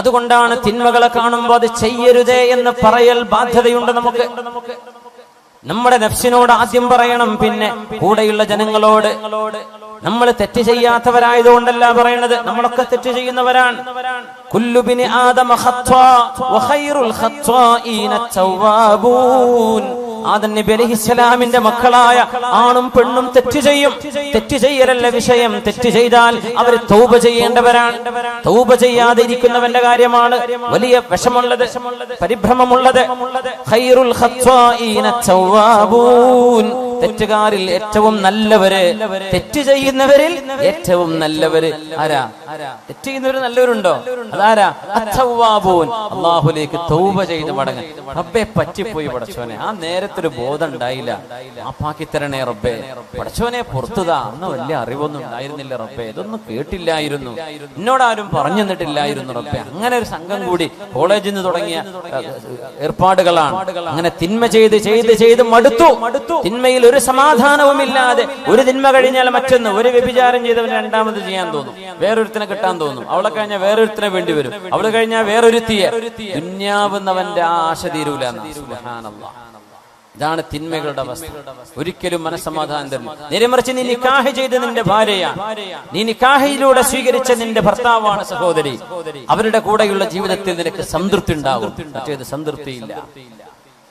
Speaker 1: അതുകൊണ്ടാണ് തിന്മകളെ കാണുമ്പോൾ അത് ചെയ്യരുതേ എന്ന് പറയൽ ബാധ്യതയുണ്ട് നമുക്ക്. നമ്മുടെ നഫ്സിനോട് ആദ്യം പറയണം, പിന്നെ കൂടെയുള്ള ജനങ്ങളോട്. നമ്മൾ തെറ്റ് ചെയ്യാത്തവരായതുകൊണ്ടല്ല പറയണത്, നമ്മളൊക്കെ തെറ്റ് ചെയ്യുന്നവരാണ്. കുല്ലു ബിനി ആദമ ഖത്വാ വഖൈറുൽ ഖത്വാഈന തവ്വാബൂൻ. ആദം നബി അലൈഹിസ്സലാമിന്റെ മക്കളായ ആണും പെണ്ണും തെറ്റ് ചെയ്യും. തെറ്റ് ചെയ്യലല്ല വിഷയം. തെറ്റ് ചെയ്താൽ അവർ തൗബ ചെയ്യേണ്ടവരാണ്. തൗബ ചെയ്യാതെ ഇരിക്കുന്നവന്റെ കാര്യമാണ് വലിയ വിഷമുള്ളത്, പരിഭ്രമമുള്ളത്. ഖൈറുൽ ഖത്വാഈന തവ്വാബൂൻ. തെറ്റുകാരിൽ ഏറ്റവും നല്ലവര്, തെറ്റ് ചെയ്യുന്നവരിൽ ഏറ്റവും നല്ലവര് ആരാ? തെറ്റ് ചെയ്യുന്നവര് നല്ലവരുണ്ടോ? അതാരാ? അത്തവ്വാബൂൻ. അല്ലാഹുവിലേക്ക് തൗബ ചെയ്ത് മടങ്ങാൻ. റബ്ബേ പറ്റിപ്പോയി പടച്ചോനെ, ആ നേരത്തൊരു ബോധം ഉണ്ടായില്ല, മാപ്പാക്കി തരണേ റബ്ബേ. പടച്ചോനെ പുറത്തുതാ, അന്ന് വലിയ അറിവൊന്നും ഉണ്ടായിരുന്നില്ല റബ്ബേ, ഇതൊന്നും കേട്ടില്ലായിരുന്നു, എന്നോടാരും പറഞ്ഞു തന്നിട്ടില്ലായിരുന്നു റബ്ബേ. അങ്ങനെ ഒരു സംഘം കൂടി കോളേജിൽ നിന്ന് തുടങ്ങിയ ഏർപ്പാടുകളാണ്. അങ്ങനെ തിന്മ ചെയ്ത് ചെയ്ത് ചെയ്ത് മടുത്തു. തിന്മയിൽ ഒരു സമാധാനവുമില്ലാതെ ഒരു തിന്മ കഴിഞ്ഞാൽ മറ്റൊന്ന്. ഒരു വ്യഭിചാരം ചെയ്തവന് രണ്ടാമത് ചെയ്യാൻ തോന്നും, വേറൊരുത്തിനെ കിട്ടാൻ തോന്നും. അവളെ കഴിഞ്ഞാൽ വേറൊരുത്തിനെ വേണ്ടി വരും, അവള് കഴിഞ്ഞാൽ വേറൊരുത്തിയെ. ദുന്യാവുന്നവന്റെ ആശ തീരൂല. സുബ്ഹാനല്ലാഹ്. ഇതാണ് തിന്മകളുടെ അവസ്ഥ. ഒരിക്കലും മനസ്സമാധാനം തരില്ല. നേരെമറിച്ച് നീ നിക്കാഹ് ചെയ്ത് നിന്റെ ഭാര്യയാണ്, നീ നിക്കാഹിലൂടെ സ്വീകരിച്ച നിന്റെ ഭർത്താവാണ് സഹോദരി, അവരുടെ കൂടെയുള്ള ജീവിതത്തിൽ നിനക്ക് സംതൃപ്തി ഉണ്ടാകും. മറ്റേത് സംതൃപ്തിയില്ല.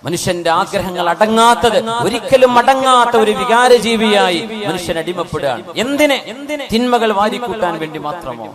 Speaker 1: മനുഷ്യന്റെ ആഗ്രഹങ്ങൾ അടങ്ങാത്തത്, ഒരിക്കലും അടങ്ങാത്ത ഒരു വികാരജീവിയായി മനുഷ്യൻ അടിമപ്പെടുകയാണ്. എന്തിന്? തിന്മകൾ വാരിക്കൂട്ടാൻ വേണ്ടി മാത്രമോ?